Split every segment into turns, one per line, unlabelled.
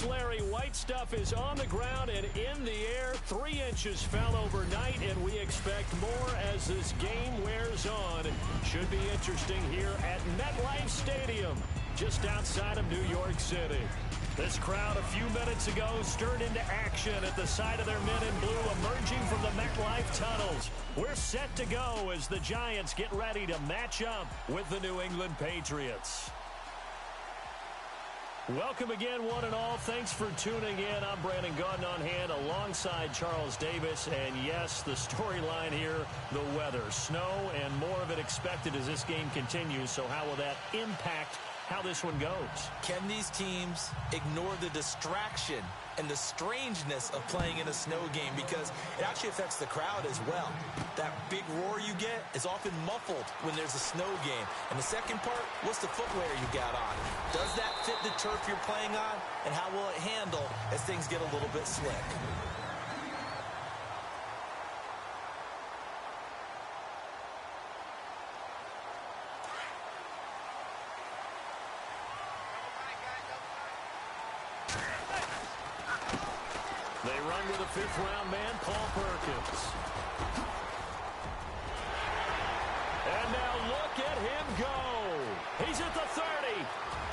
This Larry White stuff is on the ground and in the air. 3 inches fell overnight, and we expect more as this game wears on. Should be interesting here at MetLife Stadium, just outside of New York City. This crowd a few minutes ago stirred into action at the side of their men in blue emerging from the MetLife tunnels. We're set to go as the Giants get ready to match up with the New England Patriots. Welcome again, one and all. Thanks for tuning in. I'm Brandon Gaudin on hand alongside Charles Davis. And yes, the storyline here, the weather. Snow and more of it expected as this game continues. So how will that impact how this one goes?
Can these teams ignore the distraction and the strangeness of playing in a snow game? Because it actually affects the crowd as well. That big roar you get is often muffled when there's a snow game. And the second part, what's the footwear you got on? Does that fit the turf you're playing on? And how will it handle as things get a little bit slick?
They run with a fifth-round man, Paul Perkins. And now look at him go. He's at the 30,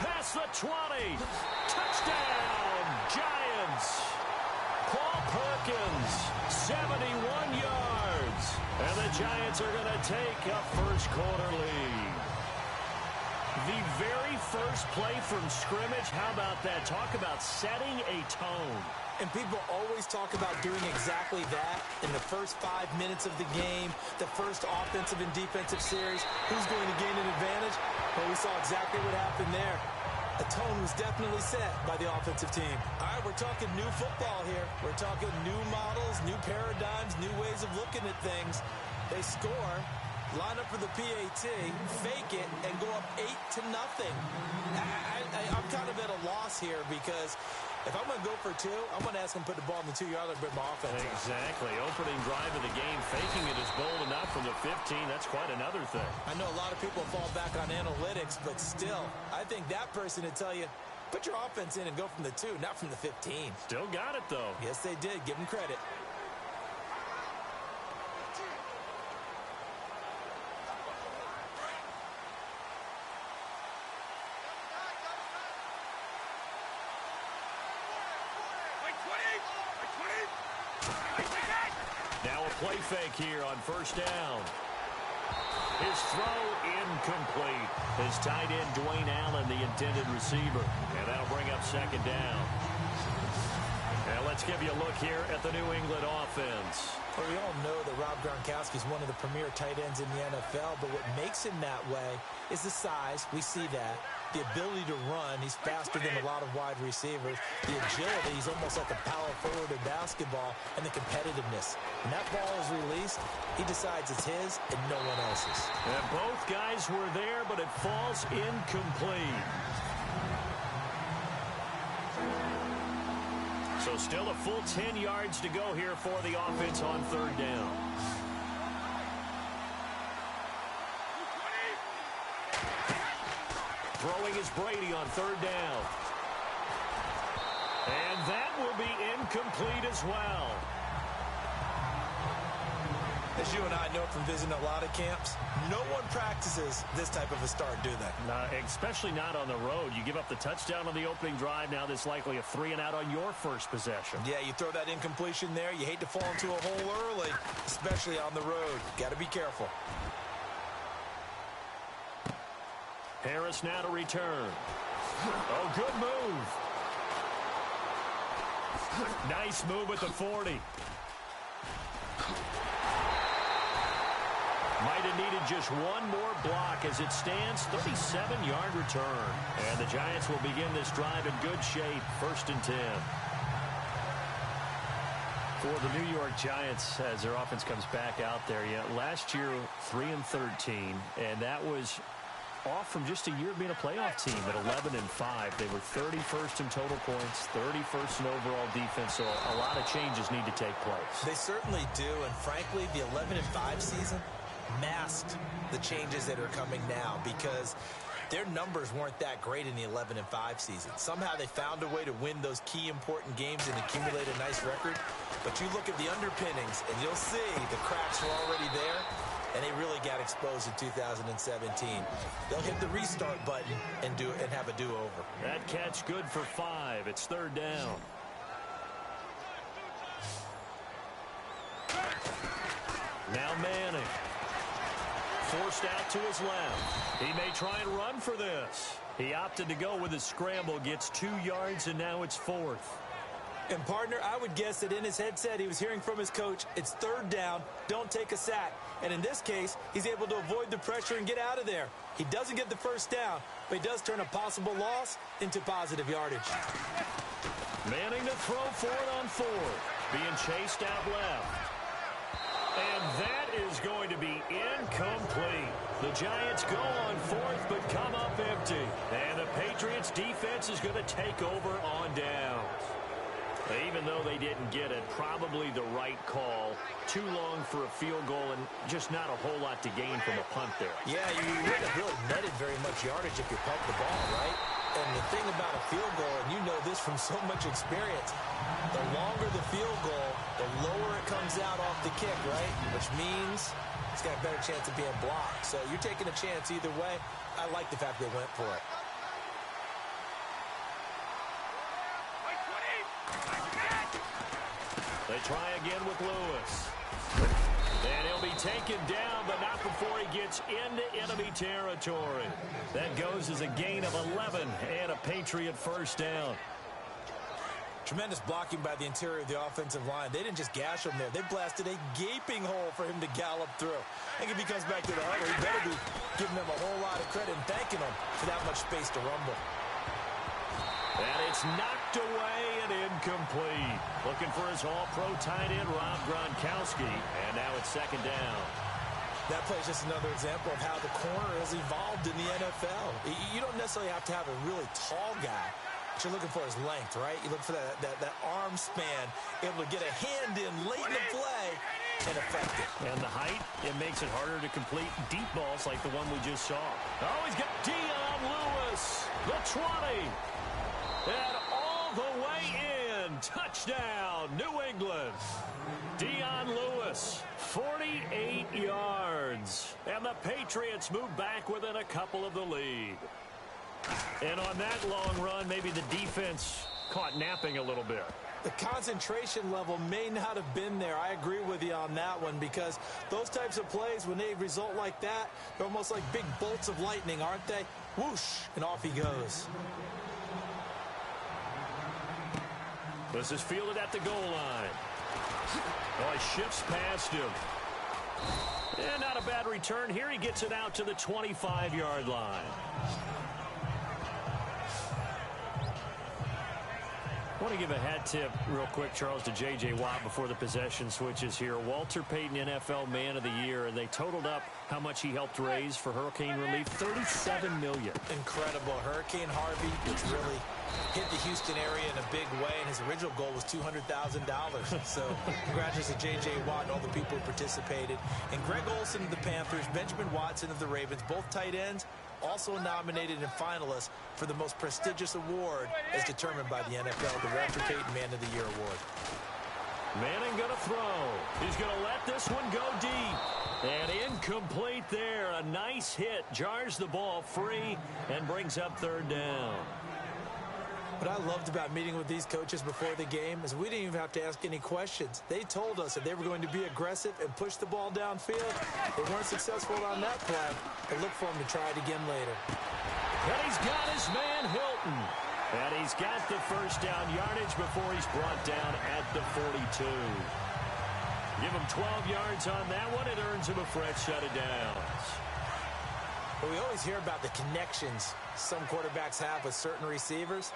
past the 20. Touchdown, Giants. Paul Perkins, 71 yards. And the Giants are going to take a first-quarter lead. The very first play from scrimmage, how about that? Talk about setting a tone.
And people always talk about doing exactly that in the first 5 minutes of the game, the first offensive and defensive series. Who's going to gain an advantage? Well, we saw exactly what happened there. The tone was definitely set by the offensive team. All right, we're talking new football here. We're talking new models, new paradigms, new ways of looking at things. They score, line up for the PAT, fake it, and go up 8-0. I'm kind of at a loss here because if I'm going to go for 2, I'm going to ask him to put the ball in the 2-yard line and bring my offense out.
Exactly. Opening drive of the game, faking it is bold enough from the 15. That's quite another thing.
I know a lot of people fall back on analytics, but still, I think that person would tell you, put your offense in and go from the 2, not from the 15.
Still got it, though.
Yes, they did. Give them credit.
Now a play fake here on first down. His throw incomplete. His tight end, Dwayne Allen, the intended receiver. And that'll bring up second down. Now let's give you a look here at the New England offense.
Well, we all know that Rob Gronkowski is one of the premier tight ends in the NFL, but what makes him that way is the size. We see that. The ability to run. He's faster than a lot of wide receivers. The agility. He's almost like a power forward in basketball. And the competitiveness. When that ball is released, he decides it's his and no one else's.
And both guys were there, but it falls incomplete. So still a full 10 yards to go here for the offense on third down. Throwing is Brady on third down. And that will be incomplete as well.
As you and I know from visiting a lot of camps, no one practices this type of a start, do they?
Especially not on the road. You give up the touchdown on the opening drive. Now there's likely a 3-and-out on your first possession.
Yeah, you throw that incompletion there. You hate to fall into a hole early, especially on the road. Got to be careful.
Harris now to return. Oh, good move. Nice move at the 40. Might have needed just one more block as it stands. 37-yard return. And the Giants will begin this drive in good shape. 1st and 10. For the New York Giants, as their offense comes back out there, last year 3-13, and that was off from just a year of being a playoff team at 11-5. They were 31st in total points, 31st in overall defense, so a lot of changes need to take place.
They certainly do, and frankly, the 11-5 season masked the changes that are coming now because Their numbers weren't that great in the 11-5 season. Somehow they found a way to win those key important games and accumulate a nice record. But you look at the underpinnings, and you'll see the cracks are already there, and they really got exposed in 2017. They'll hit the restart button and have a do-over.
That catch good for 5. It's third down. Now Manning. Forced out to his left. He may try and run for this. He opted to go with his scramble, gets 2 yards, and now it's 4th.
And, partner, I would guess that in his headset he was hearing from his coach, it's third down, don't take a sack. And in this case, he's able to avoid the pressure and get out of there. He doesn't get the first down, but he does turn a possible loss into positive yardage.
Manning to throw for it on 4th. Being chased out left. And that is going to be incomplete. The Giants go on 4th, but come up empty. And the Patriots defense is going to take over on downs. Even though they didn't get it, probably the right call. Too long for a field goal and just not a whole lot to gain from a punt there.
Yeah, you wouldn't have really netted very much yardage if you pumped the ball, right? And the thing about a field goal, and you know this from so much experience, the longer the field goal, the lower it comes out off the kick, right? Which means it's got a better chance of being blocked. So you're taking a chance either way. I like the fact they went for it.
They try again with Lewis. And he'll be taken down, but not before he gets into enemy territory. That goes as a gain of 11 and a Patriot first down.
Tremendous blocking by the interior of the offensive line. They didn't just gash him there. They blasted a gaping hole for him to gallop through. I think if he comes back to the huddle, he better be giving them a whole lot of credit and thanking them for that much space to rumble.
And it's knocked away and incomplete. Looking for his all-pro tight end, Rob Gronkowski. And now it's second down.
That play is just another example of how the corner has evolved in the NFL. You don't necessarily have to have a really tall guy. But you're looking for his length, right? You look for that arm span, able to get a hand in late in the play and affect it.
And the height, it makes it harder to complete deep balls like the one we just saw. Oh, he's got Dion Lewis, the 20. And all the way in. Touchdown, New England. Dion Lewis, 48 yards. And the Patriots move back within a couple of the lead. And on that long run, maybe the defense caught napping a little bit.
The concentration level may not have been there. I agree with you on that one because those types of plays, when they result like that, they're almost like big bolts of lightning, aren't they? Whoosh, and off he goes.
This is fielded at the goal line. Oh, he shifts past him. And not a bad return here. He gets it out to the 25-yard line. I want to give a hat tip real quick, Charles, to J.J. Watt before the possession switches here. Walter Payton, NFL Man of the Year, and they totaled up how much he helped raise for hurricane relief, $37 million.
Incredible. Hurricane Harvey, which really hit the Houston area in a big way, and his original goal was $200,000. So congratulations to J.J. Watt and all the people who participated. And Greg Olsen of the Panthers, Benjamin Watson of the Ravens, both tight ends, also nominated and finalists for the most prestigious award as determined by the NFL, the Walter Payton Man of the Year Award.
Manning going to throw. He's going to let this one go deep. And incomplete there. A nice hit. Jars the ball free and brings up third down.
What I loved about meeting with these coaches before the game is we didn't even have to ask any questions. They told us that they were going to be aggressive and push the ball downfield. They weren't successful on that play, but look for them to try it again later.
And he's got his man Hilton. And he's got the first down yardage before he's brought down at the 42. Give him 12 yards on that one. It earns him a fresh set of downs.
But we always hear about the connections some quarterbacks have with certain receivers.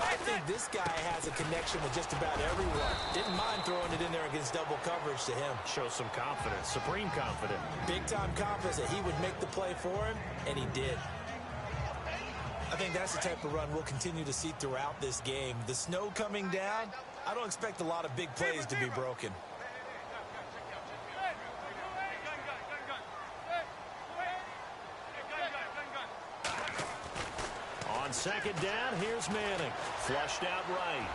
I think this guy has a connection with just about everyone. Didn't mind throwing it in there against double coverage to him.
Shows some confidence, supreme confidence.
Big-time confidence that he would make the play for him, and he did. I think that's the type of run we'll continue to see throughout this game. The snow coming down, I don't expect a lot of big plays to be broken.
second down. Here's Manning. Flushed out right.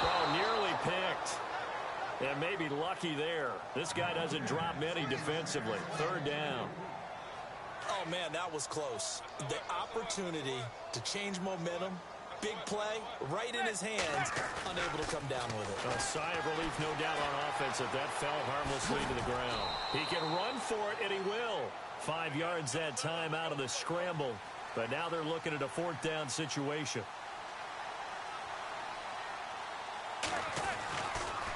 Oh, nearly picked. And maybe lucky there. This guy doesn't drop many defensively. Third down.
Oh, man, that was close. The opportunity to change momentum, big play, right in his hands, unable to come down with it.
A sigh of relief, no doubt, on offense if that fell harmlessly to the ground. He can run for it, and he will. 5 yards that time out of the scramble. But now they're looking at a fourth down situation.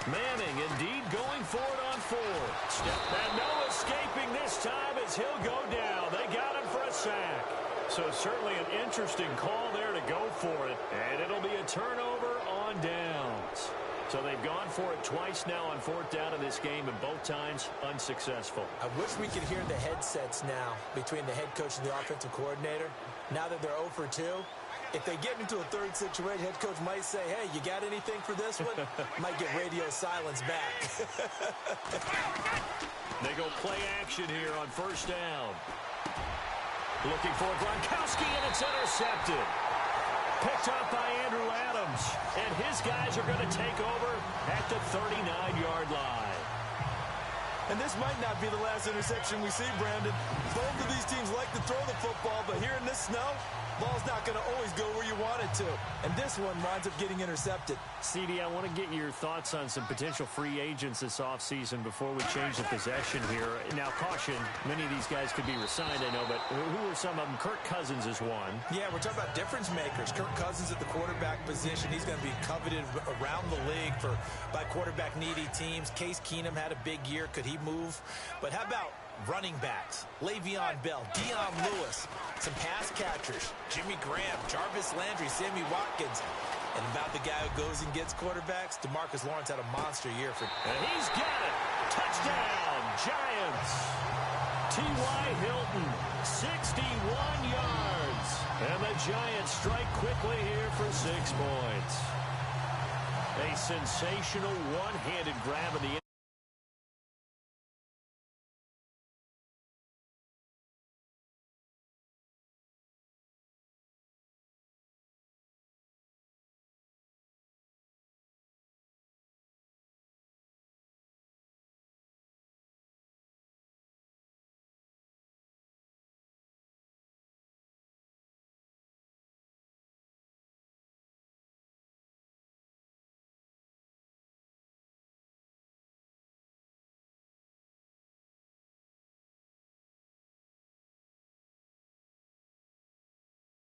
Manning indeed going for it on fourth. And no escaping this time as he'll go down. They got him for a sack. So certainly an interesting call there to go for it. And it'll be a turnover on downs. So they've gone for it twice now on fourth down in this game, and both times unsuccessful.
I wish we could hear the headsets now between the head coach and the offensive coordinator. Now that they're 0 for 2. If they get into a third situation, head coach might say, hey, you got anything for this one? Might get radio silence back.
They go play action here on first down. Looking for Gronkowski, and it's intercepted. Picked up by Andrew Adams. And his guys are going to take over at the 39-yard line.
And this might not be the last interception we see, Brandon. Both of these teams like to throw the football, but here in this snow, ball's not going to always go where you want it to. And this one winds up getting intercepted.
CD, I want to get your thoughts on some potential free agents this offseason before we change the possession here. Now, caution, many of these guys could be resigned, I know, but who are some of them? Kirk Cousins is one.
Yeah, we're talking about difference makers. Kirk Cousins at the quarterback position. He's going to be coveted around the league by quarterback-needy teams. Case Keenum had a big year. Could he move? But how about running backs? Le'Veon Bell, Dion Lewis, some pass catchers, Jimmy Graham, Jarvis Landry, Sammy Watkins. And about the guy who goes and gets quarterbacks, DeMarcus Lawrence had a monster year for.
And he's got it. Touchdown, Giants. T.Y. Hilton, 61 yards. And the Giants strike quickly here for 6 points. A sensational one-handed grab of the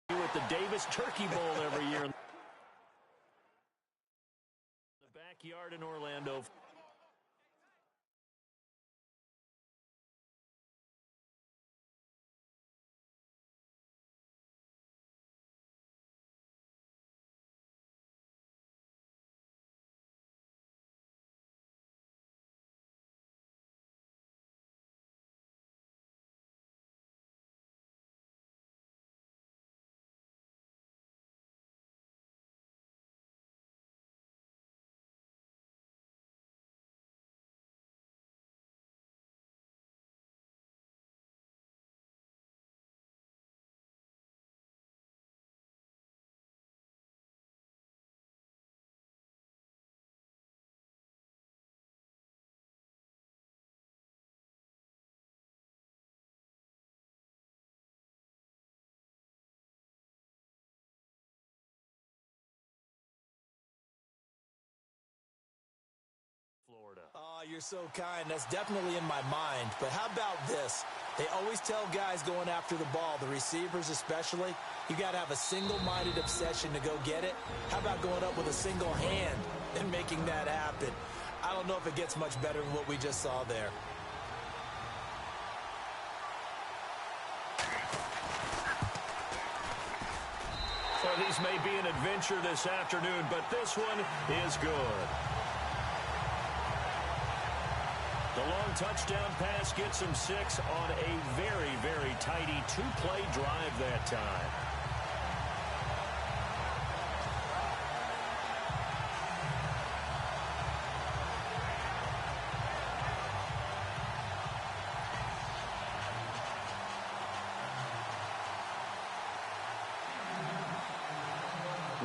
with the Davis Turkey Bowl every year. The backyard in Orlando. Florida.
Oh, you're so kind. That's definitely in my mind. But how about this? They always tell guys going after the ball, the receivers especially, you got to have a single-minded obsession to go get it. How about going up with a single hand and making that happen? I don't know if it gets much better than what we just saw there.
Well, these may be an adventure this afternoon, but this one is good. The long touchdown pass gets him 6 on a very, very tidy 2-play drive that time.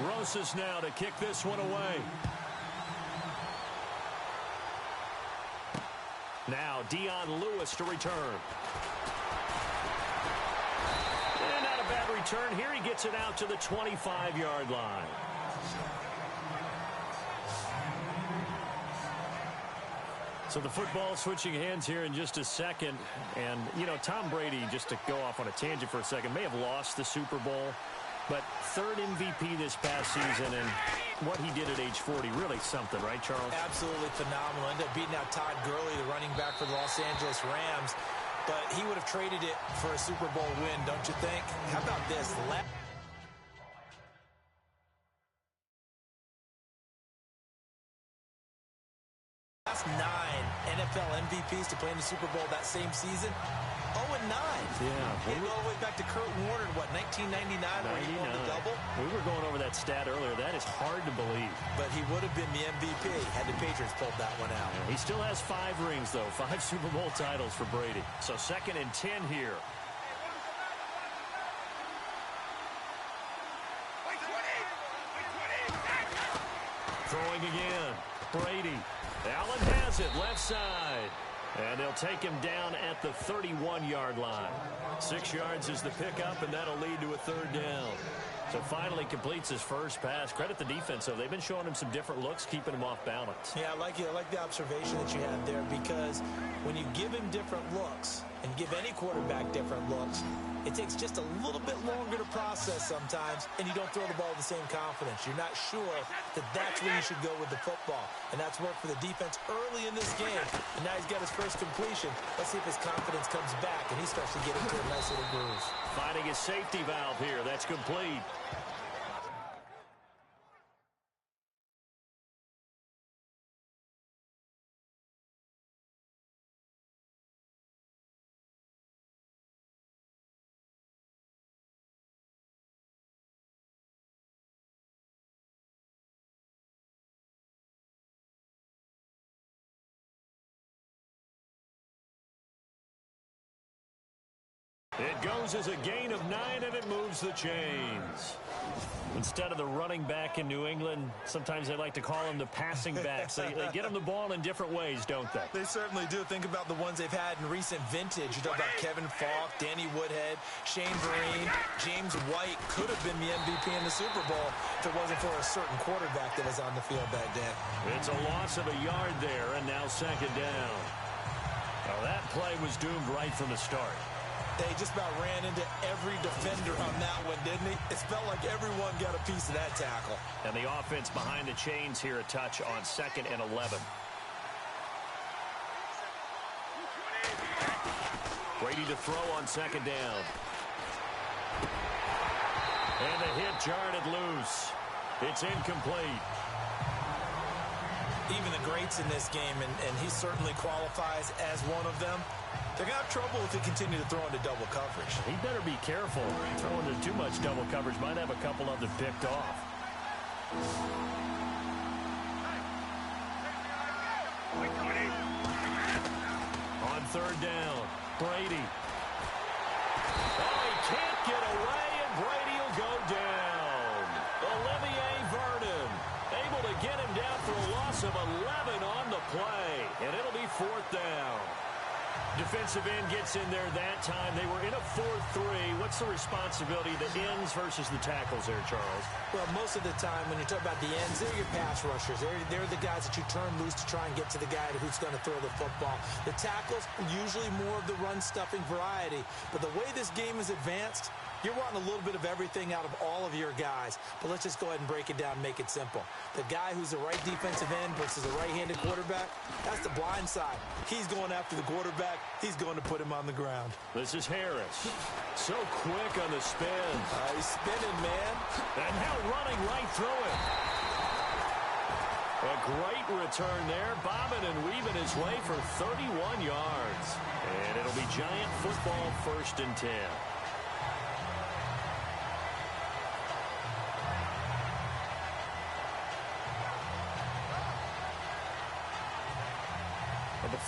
Rosas now to kick this one away. Now Dion Lewis to return. And not a bad return here. He gets it out to the 25-yard line. So the football switching hands here in just a second. And, you know, Tom Brady, just to go off on a tangent for a second, may have lost the Super Bowl. But third MVP this past season, and what he did at age 40, really something, right, Charles?
Absolutely phenomenal. Ended up beating out Todd Gurley, the running back for the Los Angeles Rams. But he would have traded it for a Super Bowl win, don't you think? How about this? Last 9 NFL MVPs to play in the Super Bowl that same season. 0-9.
Yeah.
He go all the way back to Kurt Warner in, what, 1999 where he won the double?
We were going over that stat earlier. That is hard to believe.
But he would have been the MVP had the Patriots pulled that one out.
Yeah, he still has 5 rings, though. 5 Super Bowl titles for Brady. So 2nd and 10 here. Throwing again. Brady. Allen has it, left side. And they'll take him down at the 31-yard line. 6 yards is the pickup, and that'll lead to a 3rd down. So finally completes his first pass. Credit the defense, though. They've been showing him some different looks, keeping him off balance.
Yeah, I like the observation that you had there, because when you give him different looks and give any quarterback different looks, it takes just a little bit longer to process sometimes, and you don't throw the ball with the same confidence. You're not sure that that's where you should go with the football. And that's worked for the defense early in this game. And now he's got his first completion. Let's see if his confidence comes back and he starts to get into a nice little groove.
Finding his safety valve here. That's complete. It goes as a gain of 9, and it moves the chains. Instead of the running back in New England, sometimes they like to call them the passing backs. They get them the ball in different ways, don't they?
They certainly do. Think about the ones they've had in recent vintage. You talk about Kevin Falk, Danny Woodhead, Shane Vereen, James White could have been the MVP in the Super Bowl if it wasn't for a certain quarterback that was on the field that day.
It's a loss of a yard there, and now 2nd down. Well, that play was doomed right from the start.
They just about ran into every defender on that one, didn't he? It felt like everyone got a piece of that tackle.
And the offense behind the chains here, a touch on 2nd and 11. Brady to throw on 2nd down. And the hit jarred it loose. It's incomplete.
Even the greats in this game, and he certainly qualifies as one of them, they're going to have trouble if they continue to throw into double coverage.
He better be careful. Throwing into too much double coverage might have a couple of them picked off. On 3rd down, Brady. Oh, he can't get away, and Brady will go down. Olivier Vernon able to get him down for a loss of 11 on the play, and it'll be 4th down. Defensive end gets in there that time. They were in a 4-3. What's the responsibility of the ends versus the tackles there, Charles?
Well, most of the time when you talk about the ends, they're your pass rushers. They're the guys that you turn loose to try and get to the guy who's going to throw the football. The tackles, usually more of the run-stuffing variety. But the way this game is advanced, you're wanting a little bit of everything out of all of your guys. But let's just go ahead and break it down and make it simple. The guy who's the right defensive end versus the right-handed quarterback, that's the blind side. He's going after the quarterback. He's going to put him on the ground.
This is Harris. So quick on the spin.
He's spinning, man.
And now running right through it. A great return there, bobbing and weaving his way for 31 yards. And it'll be Giant football 1st and 10.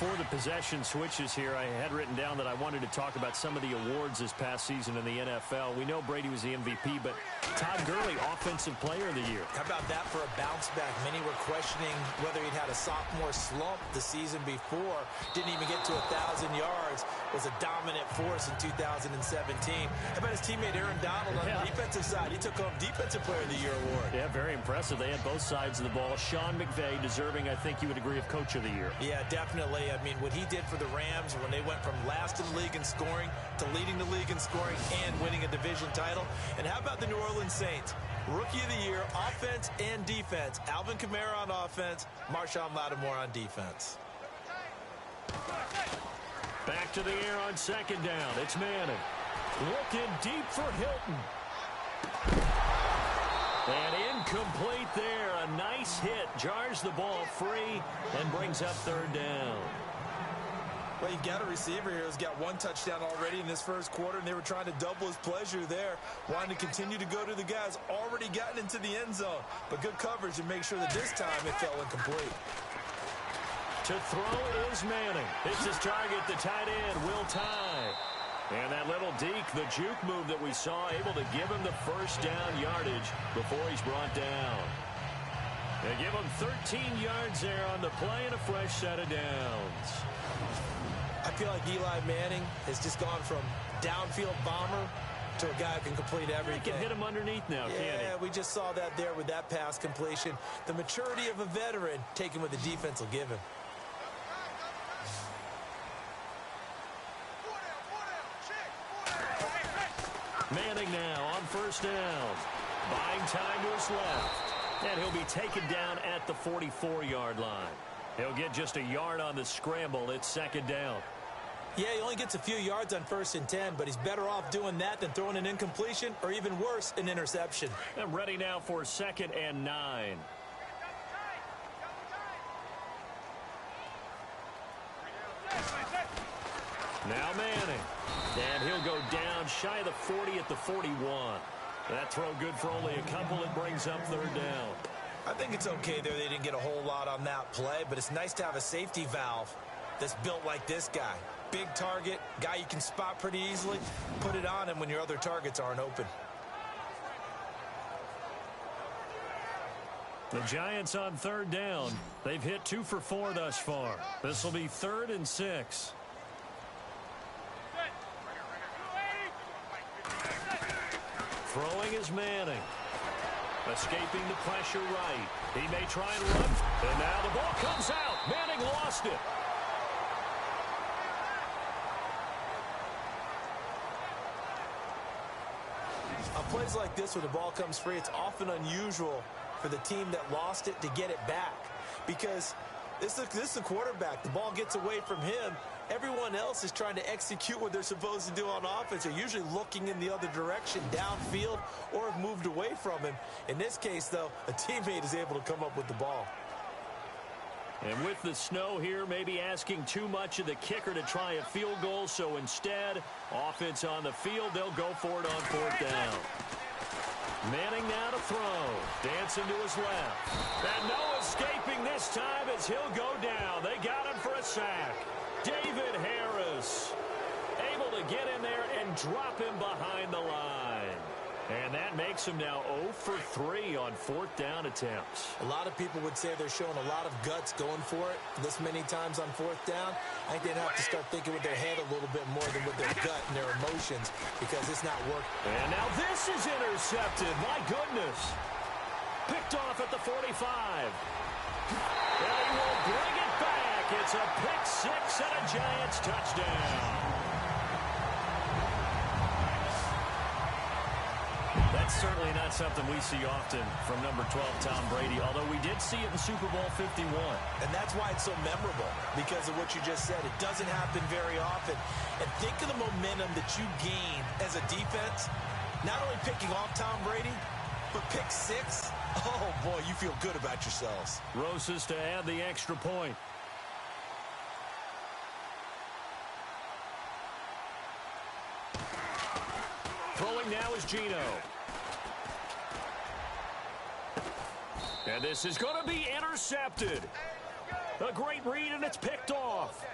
before the possession switches here, I had written down that I wanted to talk about some of the awards this past season in the NFL. We know Brady was the MVP, but Todd Gurley, Offensive Player of the Year.
How about that for a bounce back? Many were questioning whether he'd had a sophomore slump the season before. Didn't even get to 1,000 yards. Was a dominant force in 2017. How about his teammate Aaron Donald on the defensive side? He took home Defensive Player of the Year award.
Yeah, very impressive. They had both sides of the ball. Sean McVay deserving, I think you would agree, of Coach of the Year.
Yeah, definitely. I mean, what he did for the Rams when they went from last in the league in scoring to leading the league in scoring and winning a division title. And how about the New Orleans Saints? Rookie of the Year, offense and defense. Alvin Kamara on offense, Marshawn Lattimore on defense.
Back to the air on second down. It's Manning. Looking deep for Hilton. And incomplete there. A nice hit. Jars the ball free and brings up third down.
Well, you got a receiver here who's got one touchdown already in this first quarter, and they were trying to double his pleasure there, wanting to continue to go to the guys already gotten into the end zone. But good coverage to make sure that this time it fell incomplete.
To throw is Manning. It's his target, the tight end, Will Tye. And that little deke, the juke move that we saw, able to give him the first down yardage before he's brought down. They give him 13 yards there on the play and a fresh set of downs.
I feel like Eli Manning has just gone from downfield bomber to a guy who can complete everything.
He can hit him underneath now, can't he?
Yeah, we just saw that there with that pass completion. The maturity of a veteran taken what the defense will give him.
Manning now on first down. Buying time to his left. And he'll be taken down at the 44-yard line. He'll get just a yard on the scramble. It's second down.
Yeah, he only gets a few yards on 1st and 10, but he's better off doing that than throwing an incompletion or even worse, an interception.
And ready now for 2nd and 9. Now Manning. And he'll go down shy of the 40 at the 41. That throw good for only a couple. It brings up third down.
I think it's okay there. They didn't get a whole lot on that play, but it's nice to have a safety valve that's built like this guy. Big target, guy you can spot pretty easily. Put it on him when your other targets aren't open.
The Giants on third down. They've hit 2 for 4 thus far. This will be 3rd and 6. Throwing is Manning. Escaping the pressure right. He may try and run. And now the ball comes out. Manning lost it.
On plays like this where the ball comes free, it's often unusual for the team that lost it to get it back. Because this is a quarterback. The ball gets away from him. Everyone else is trying to execute what they're supposed to do on offense. They're usually looking in the other direction, downfield, or have moved away from him. In this case, though, a teammate is able to come up with the ball.
And with the snow here, maybe asking too much of the kicker to try a field goal. So instead, offense on the field, they'll go for it on 4th down. Manning now to throw. Dancing to his left. And no escaping this time as he'll go down. They got him for a sack. David Harris able to get in there and drop him behind the line. And that makes him now 0 for 3 on 4th down attempts.
A lot of people would say they're showing a lot of guts going for it this many times on 4th down. I think they'd have to start thinking with their head a little bit more than with their gut and their emotions because it's not working.
And now this is intercepted. My goodness. Picked off at the 45. And he will bring it back. It's a pick 6 and a Giants touchdown. That's certainly not something we see often from number 12, Tom Brady, although we did see it in Super Bowl 51.
And that's why it's so memorable, because of what you just said. It doesn't happen very often. And think of the momentum that you gain as a defense, not only picking off Tom Brady, but pick 6. Oh, boy, you feel good about yourselves.
Rosas to add the extra point. Throwing now is Gino. And this is going to be intercepted. A great read, and it's picked off.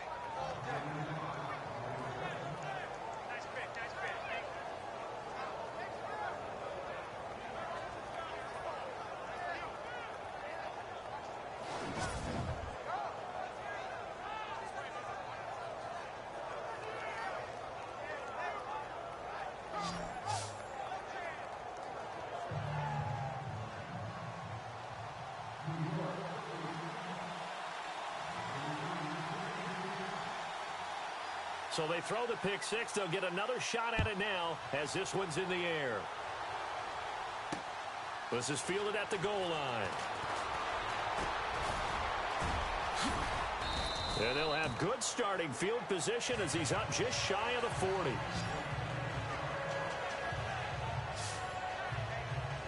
So they throw the pick six. They'll get another shot at it now as this one's in the air. This is fielded at the goal line. And they'll have good starting field position as he's up just shy of the 40.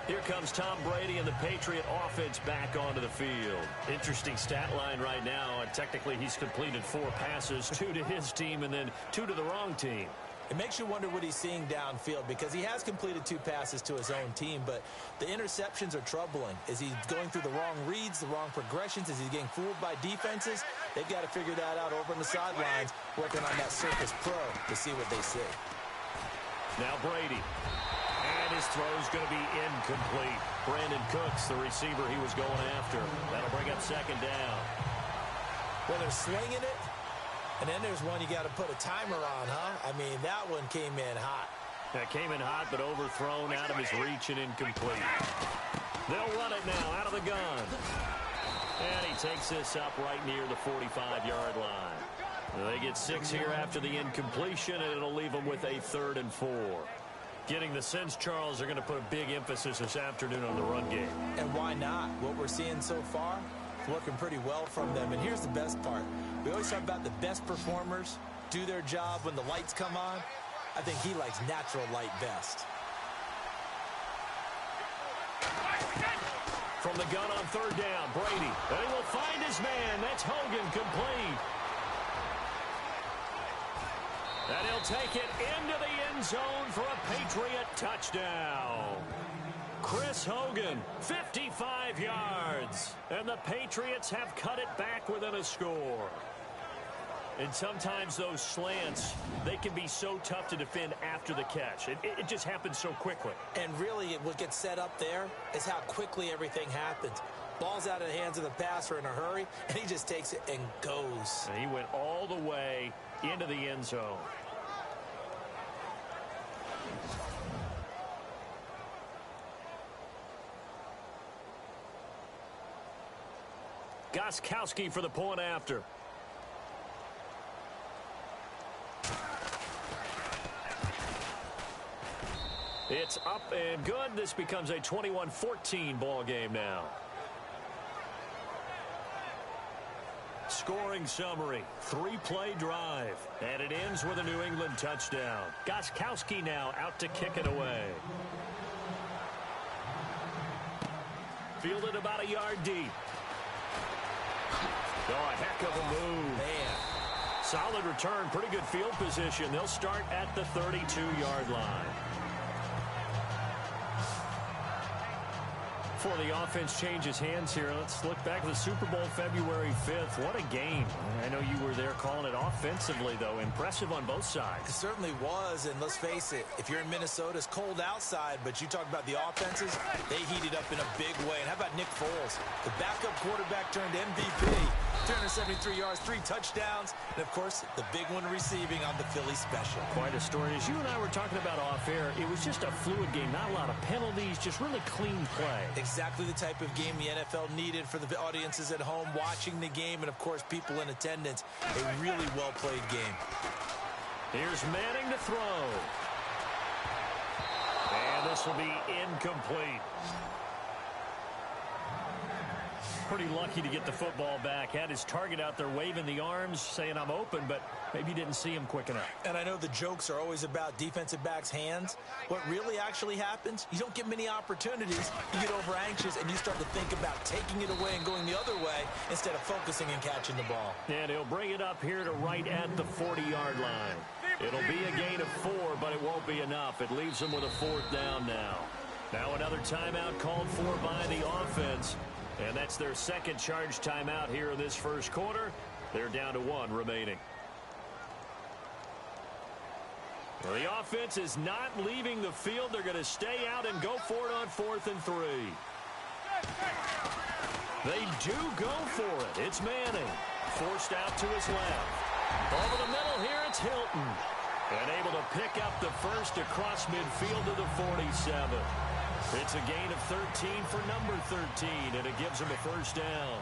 Here comes Tom Brady and the Patriot offense back onto the field. Interesting stat line right now. And technically, he's completed 4 passes, 2 to his team and then 2 to the wrong team.
It makes you wonder what he's seeing downfield because he has completed 2 passes to his own team, but the interceptions are troubling. Is he going through the wrong reads, the wrong progressions? Is he getting fooled by defenses? They've got to figure that out over on the sidelines, working on that Surface Pro to see what they see.
Now Brady. And his throw's going to be incomplete. Brandon Cooks, the receiver he was going after. That'll bring up second down.
Well, they're slinging it. And then there's one you got to put a timer on, huh? I mean, that one came in hot.
That came in hot, but overthrown out of his reach and incomplete. They'll run it now out of the gun. And he takes this up right near the 45-yard line. They get 6 here after the incompletion, and it'll leave them with a 3rd and 4. Getting the sense, Charles, are going to put a big emphasis this afternoon on the run game.
And why not? What we're seeing so far, working pretty well from them. And here's the best part. We always talk about the best performers do their job when the lights come on. I think he likes natural light best.
From the gun on 3rd down, Brady. And he will find his man. That's Hogan, complete. And he'll take it into the end zone for a Patriot touchdown. Chris Hogan, 55 yards. And the Patriots have cut it back within a score. And sometimes those slants, they can be so tough to defend after the catch. It just happens so quickly.
And really, what gets set up there is how quickly everything happens. Ball's out of the hands of the passer in a hurry, and he just takes it and goes.
And he went all the way into the end zone. Gostkowski for the point after. It's up and good. This becomes a 21-14 ball game now. Scoring summary, 3-play drive, and it ends with a New England touchdown. Gostkowski now out to kick it away. Fielded about a yard deep. Oh, a heck of a move.
Man.
Solid return, pretty good field position. They'll start at the 32-yard line. Before the offense changes hands here, let's look back at the Super Bowl February 5th. What a game. I know you were there calling it offensively, though. Impressive on both sides.
It certainly was, and let's face it, if you're in Minnesota, it's cold outside, but you talk about the offenses, they heated up in a big way. And how about Nick Foles? The backup quarterback turned MVP. 373 yards, 3 touchdowns, and, of course, the big one receiving on the Philly special.
Quite a story. As you and I were talking about off-air, it was just a fluid game, not a lot of penalties, just really clean play.
Exactly the type of game the NFL needed for the audiences at home watching the game and, of course, people in attendance. A really well-played game.
Here's Manning to throw. And this will be incomplete. Pretty lucky to get the football back. Had his target out there waving the arms, saying I'm open, but maybe didn't see him quick enough.
And I know the jokes are always about defensive backs' hands. What really actually happens, you don't get many opportunities. You get over anxious, and you start to think about taking it away and going the other way instead of focusing and catching the ball.
And he'll bring it up here to right at the 40-yard line. It'll be a gain of 4, but it won't be enough. It leaves him with a 4th down now. Now another timeout called for by the offense. And that's their second charge timeout here in this first quarter. They're down to 1 remaining. Well, the offense is not leaving the field. They're going to stay out and go for it on 4th and 3. They do go for it. It's Manning. Forced out to his left. Over the middle here, it's Hilton. And able to pick up the first across midfield to the 47. It's a gain of 13 for number 13, and it gives him a first down.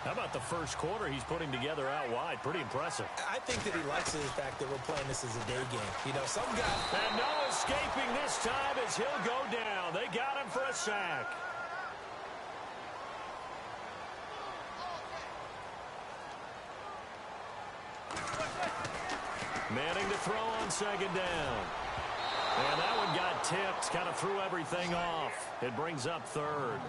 How about the first quarter he's putting together out wide? Pretty impressive.
I think that he likes the fact that we're playing this as a day game. You know, some guys...
And no escaping this time as he'll go down. They got him for a sack. Manning to throw on second down. And that one got tipped, kind of threw everything off. It brings up third.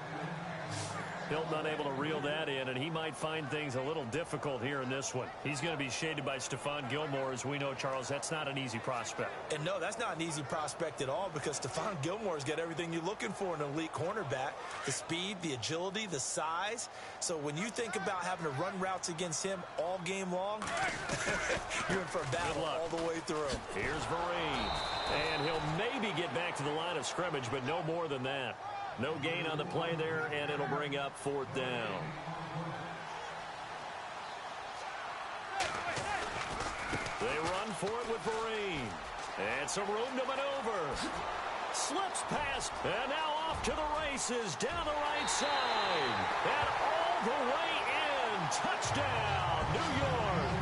Hilton unable to reel that in, and he might find things a little difficult here in this one. He's going to be shaded by Stephon Gilmore, as we know, Charles. That's not an easy prospect.
And no, that's not an easy prospect at all, because Stephon Gilmore's got everything you're looking for in an elite cornerback. The speed, the agility, the size. So when you think about having to run routes against him all game long, you're in for a battle all the way through.
Here's Vereen. And he'll maybe get back to the line of scrimmage, but no more than that. No gain on the play there, and it'll bring up 4th down. They run for it with Vereen. And some room to maneuver. Slips past, and now off to the races down the right side. And all the way in. Touchdown, New York.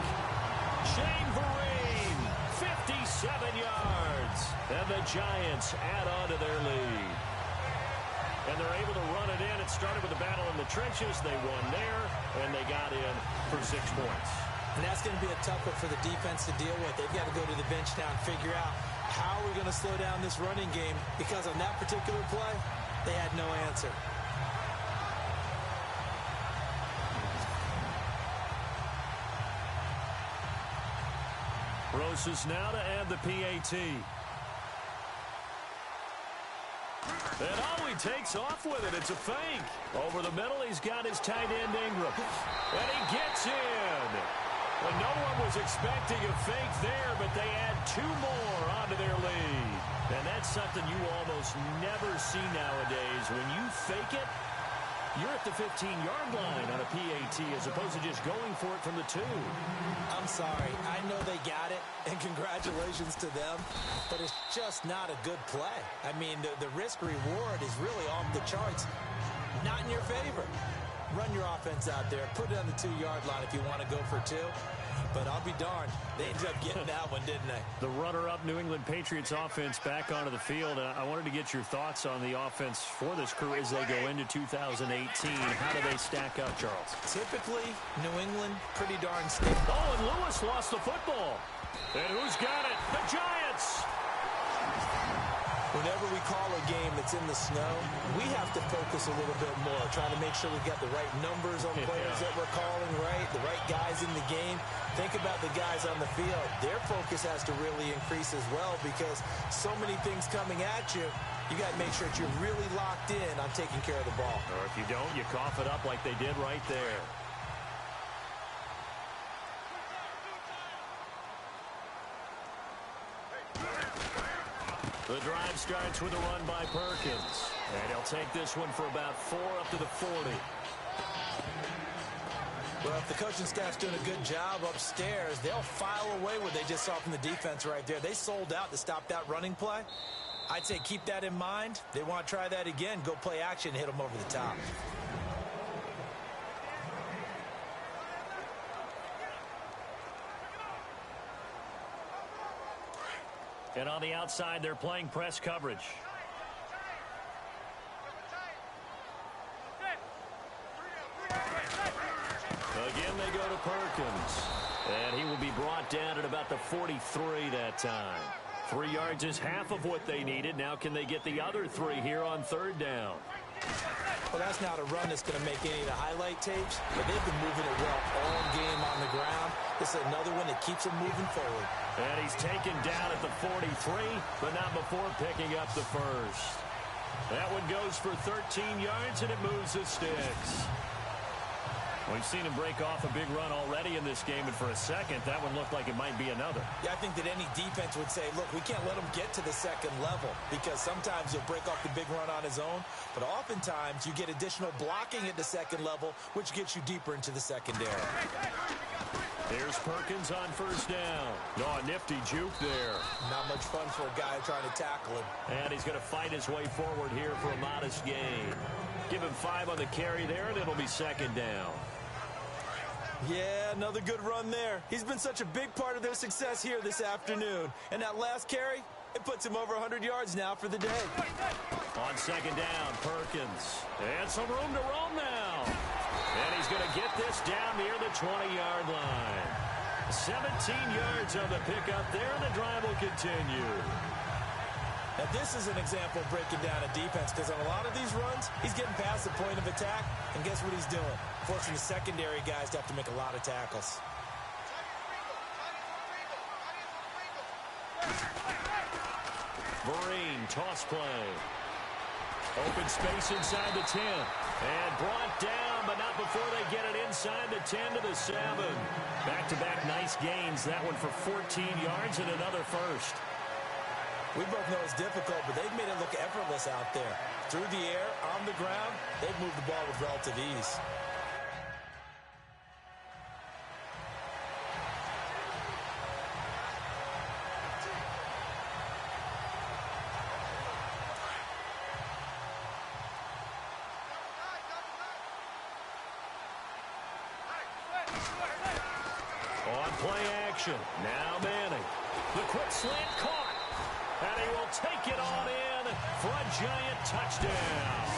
Shane Vereen, 57 yards. And the Giants add on to their lead. And they're able to run it in. It started with a battle in the trenches. They won there, and they got in for 6 points.
And that's going to be a tough one for the defense to deal with. They've got to go to the bench now and figure out how we're going to slow down this running game, because on that particular play, they had no answer.
Rosas now to add the PAT. And he takes off with it. It's a fake. Over the middle, he's got his tight end, Ingram. And he gets in. And no one was expecting a fake there, but they add 2 more onto their lead. And that's something you almost never see nowadays. When you fake it, you're at the 15-yard line on a PAT as opposed to just going for it from the 2.
I'm sorry. I know they got it, and congratulations to them, but it's just not a good play. I mean, the risk-reward is really off the charts. Not in your favor. Run your offense out there. Put it on the 2-yard line if you want to go for 2. But I'll be darned. They ended up getting that one, didn't they?
The runner-up New England Patriots offense back onto the field. I wanted to get your thoughts on the offense for this crew as they go into 2018. How do they stack up, Charles?
Typically, New England, pretty darn stable.
Oh, and Lewis lost the football. And who's got it? The Giants!
Whenever we call a game that's in the snow, we have to focus a little bit more, trying to make sure we've got the right numbers on players that we're calling, right? The right guys in the game. Think about the guys on the field. Their focus has to really increase as well, because so many things coming at you, you got to make sure that you're really locked in on taking care of the ball.
Or if you don't, you cough it up like they did right there. The drive starts with a run by Perkins. And he'll take this one for about 4 up to the 40.
Well, if the coaching staff's doing a good job upstairs, they'll file away what they just saw from the defense right there. They sold out to stop that running play. I'd say keep that in mind. They want to try that again. Go play action and hit them over the top.
And on the outside, they're playing press coverage. Again, they go to Perkins. And he will be brought down at about the 43 that time. 3 yards is half of what they needed. Now can they get the other 3 here on 3rd down?
Well, that's not a run that's going to make any of the highlight tapes, but they've been moving it well all game on the ground. This is another one that keeps them moving forward.
And he's taken down at the 43, but not before picking up the first. That one goes for 13 yards, and it moves the sticks. We've seen him break off a big run already in this game, and for a second, that one looked like it might be another.
Yeah, I think that any defense would say, look, we can't let him get to the second level, because sometimes he'll break off the big run on his own, but oftentimes you get additional blocking at the second level, which gets you deeper into the secondary.
Here's Perkins on first down. Oh, a nifty juke there.
Not much fun for a guy trying to tackle him.
And he's going to fight his way forward here for a modest gain. Give him 5 on the carry there, and it'll be second down.
Yeah, another good run there. He's been such a big part of their success here this afternoon. And that last carry, it puts him over 100 yards now for the day.
On second down, Perkins. And some room to roam now. And he's going to get this down near the 20-yard line. 17 yards on the pickup there, and the drive will continue.
Now, this is an example of breaking down a defense, because on a lot of these runs, he's getting past the point of attack, and guess what he's doing? Forcing the secondary guys to have to make a lot of tackles.
Vereen, toss play. Open space inside the 10. And brought down, but not before they get it inside the 10 to the 7. Back-to-back nice gains. That one for 14 yards and another first.
We both know it's difficult, but they've made it look effortless out there. Through the air, on the ground, they've moved the ball with relative ease.
On play action, now Manning. The quick slant caught. And he will take it on in for a giant touchdown.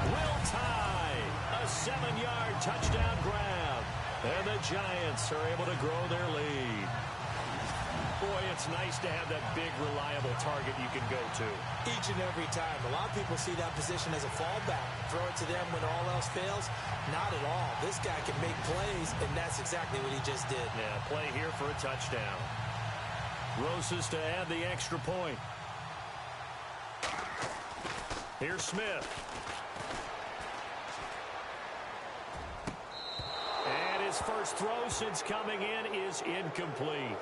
Will tie a 7-yard touchdown grab. And the Giants are able to grow their lead. Boy, it's nice to have that big, reliable target you can go to.
Each and every time. A lot of people see that position as a fallback. Throw it to them when all else fails. Not at all. This guy can make plays, and that's exactly what he just did.
Yeah, play here for a touchdown. Rosas to add the extra point. Here's Smith. And his first throw since coming in is incomplete.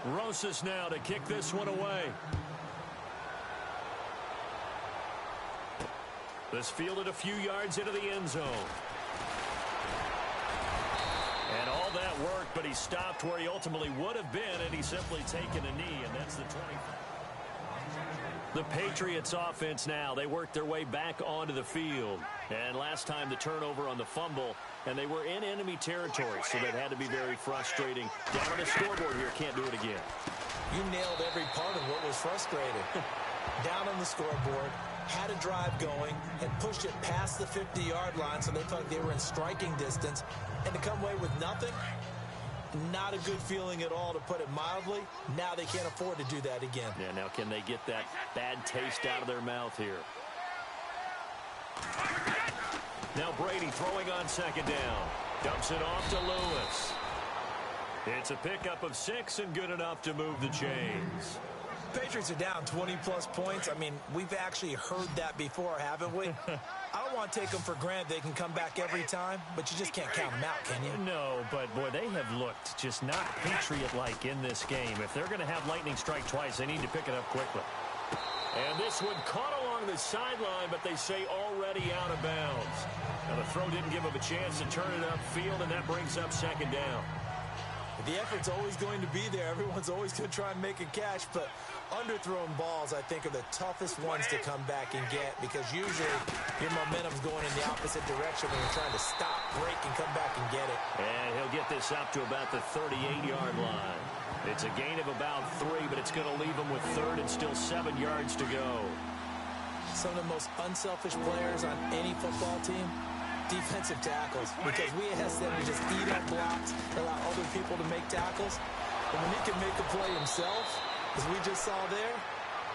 Rosas now to kick this one away. This fielded a few yards into the end zone. And all that worked, but he stopped where he ultimately would have been, and he's simply taken a knee, and that's the 20. The Patriots offense now, they worked their way back onto the field. And last time the turnover on the fumble, and they were in enemy territory, so that had to be very frustrating. Down on the scoreboard here, can't do it again.
You nailed every part of what was frustrating. Down on the scoreboard, had a drive going, and pushed it past the 50-yard line so they felt like they were in striking distance, and to come away with nothing, not a good feeling at all, to put it mildly. Now they can't afford to do that again.
Yeah, now can they get that bad taste out of their mouth here? Now Brady throwing on second down. Dumps it off to Lewis. It's a pickup of 6 and good enough to move the chains.
Patriots are down 20-plus points. I mean, we've actually heard that before, haven't we? I don't want to take them for granted they can come back every time, but you just can't count them out, can you?
No, but, boy, they have looked just not Patriot-like in this game. If they're going to have lightning strike twice, they need to pick it up quickly. And this one caught along the sideline, but they say already out of bounds. Now, the throw didn't give them a chance to turn it upfield, and that brings up second down.
The effort's always going to be there. Everyone's always going to try and make a catch, but underthrown balls, I think, are the toughest ones to come back and get, because usually your momentum's going in the opposite direction when you're trying to stop, break, and come back and get it.
And he'll get this up to about the 38-yard line. It's a gain of about 3, but it's going to leave him with third and still 7 yards to go.
Some of the most unselfish players on any football team, defensive tackles, because we ask them to just eat up blocks, allow other people to make tackles. But when he can make a play himself, as we just saw there,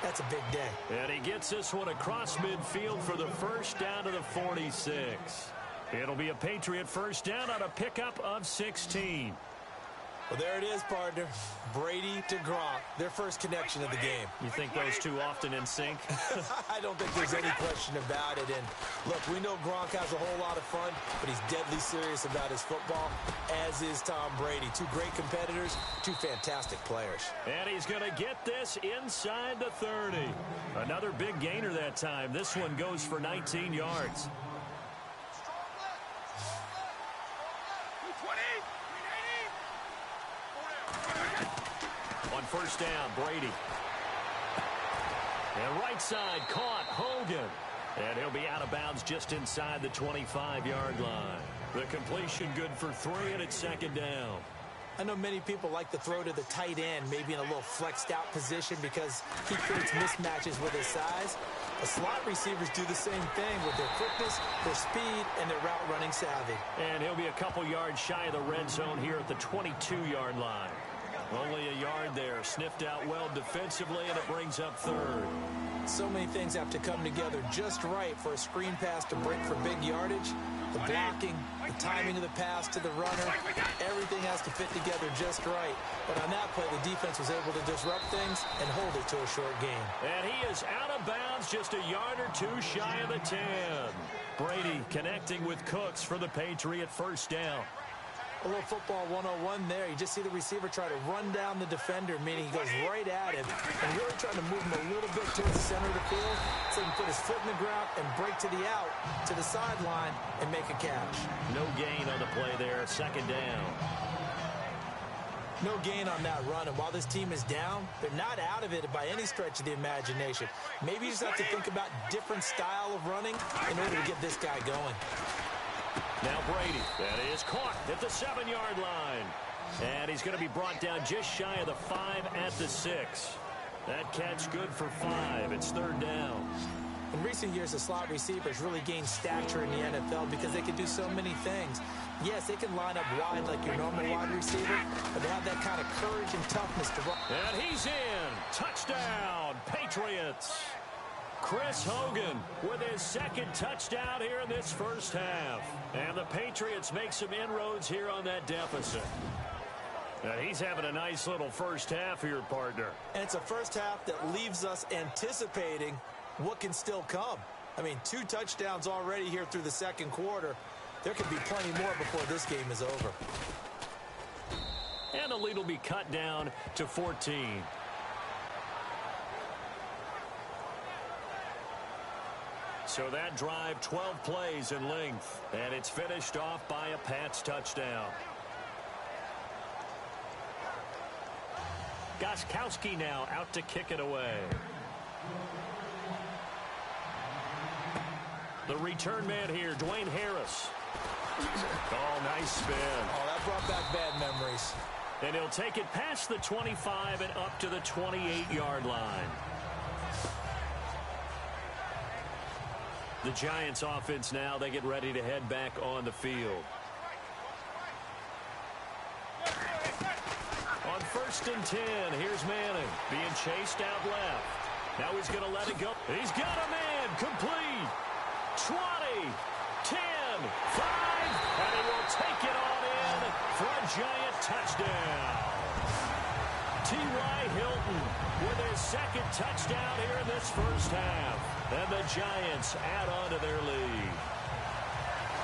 That's a big day.
And he gets this one across midfield for the first down to the 46. It'll be a Patriot first down on a pickup of 16.
Well, there it is, partner. Brady to Gronk, their first connection of the game.
You think those two often in sync?
I don't think there's any question about it. And, look, we know Gronk has a whole lot of fun, but he's deadly serious about his football, as is Tom Brady. Two great competitors, two fantastic players.
And he's going to get this inside the 30. Another big gainer that time. This one goes for 19 yards. On first down, Brady. And right side caught Hogan. And he'll be out of bounds just inside the 25-yard line. The completion good for 3, and it's second down.
I know many people like to throw to the tight end, maybe in a little flexed out position because he creates mismatches with his size. The slot receivers do the same thing with their quickness, their speed, and their route running savvy.
And he'll be a couple yards shy of the red zone here at the 22-yard line. Only a yard there, sniffed out well defensively, and it brings up third.
So many things have to come together just right for a screen pass to break for big yardage. The blocking, the timing of the pass to the runner, everything has to fit together just right. But on that play, the defense was able to disrupt things and hold it to a short gain.
And he is out of bounds, just a yard or two shy of the 10. Brady connecting with Cooks for the Patriot first down.
A little football 101 there. You just see the receiver try to run down the defender, meaning he goes right at him and really trying to move him a little bit towards the center of the field so he can put his foot in the ground and break to the out, to the sideline, and make a catch.
No gain on the play there, second down.
No gain on that run, and while this team is down, they're not out of it by any stretch of the imagination. Maybe you just have to think about different style of running in order to get this guy going.
Now Brady, that is caught at the 7-yard line. And he's going to be brought down just shy of the 5 at the 6. That catch good for 5. It's third down.
In recent years, the slot receivers really gained stature in the NFL because they can do so many things. Yes, they can line up wide like your normal wide receiver, but they have that kind of courage and toughness to run.
And he's in. Touchdown, Patriots. Chris Hogan with his second touchdown here in this first half. And the Patriots make some inroads here on that deficit. And he's having a nice little first half here, partner.
And it's a first half that leaves us anticipating what can still come. I mean, 2 touchdowns already here through the second quarter. There could be plenty more before this game is over.
And the lead will be cut down to 14. So that drive, 12 plays in length, and it's finished off by a Pats touchdown. Gostkowski now out to kick it away. The return man here, Dwayne Harris. Oh, nice spin.
Oh, that brought back bad memories.
And he'll take it past the 25 and up to the 28-yard line. The Giants offense now, they get ready to head back on the field. On first and 10, here's Manning being chased out left. Now he's going to let it go. He's got a man complete. 20, 10, 5, and he will take it on in for a Giant touchdown. T.Y. Hilton with his second touchdown here in this first half. And the Giants add on to their lead.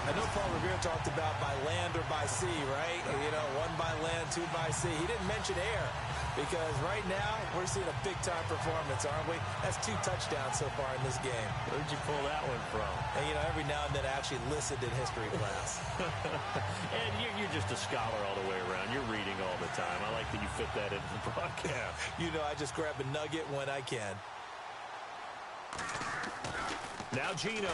I know Paul Revere talked about by land or by sea, right? You know, 1 by land, 2 by sea. He didn't mention air because right now we're seeing a big-time performance, aren't we? That's 2 touchdowns so far in this game.
Where'd you pull that one from?
And, you know, every now and then I actually listened in history class.
And you're just a scholar all the way around. You're reading all the time. I like that you fit that into the broadcast.
You know, I just grab a nugget when I can.
Now Gino.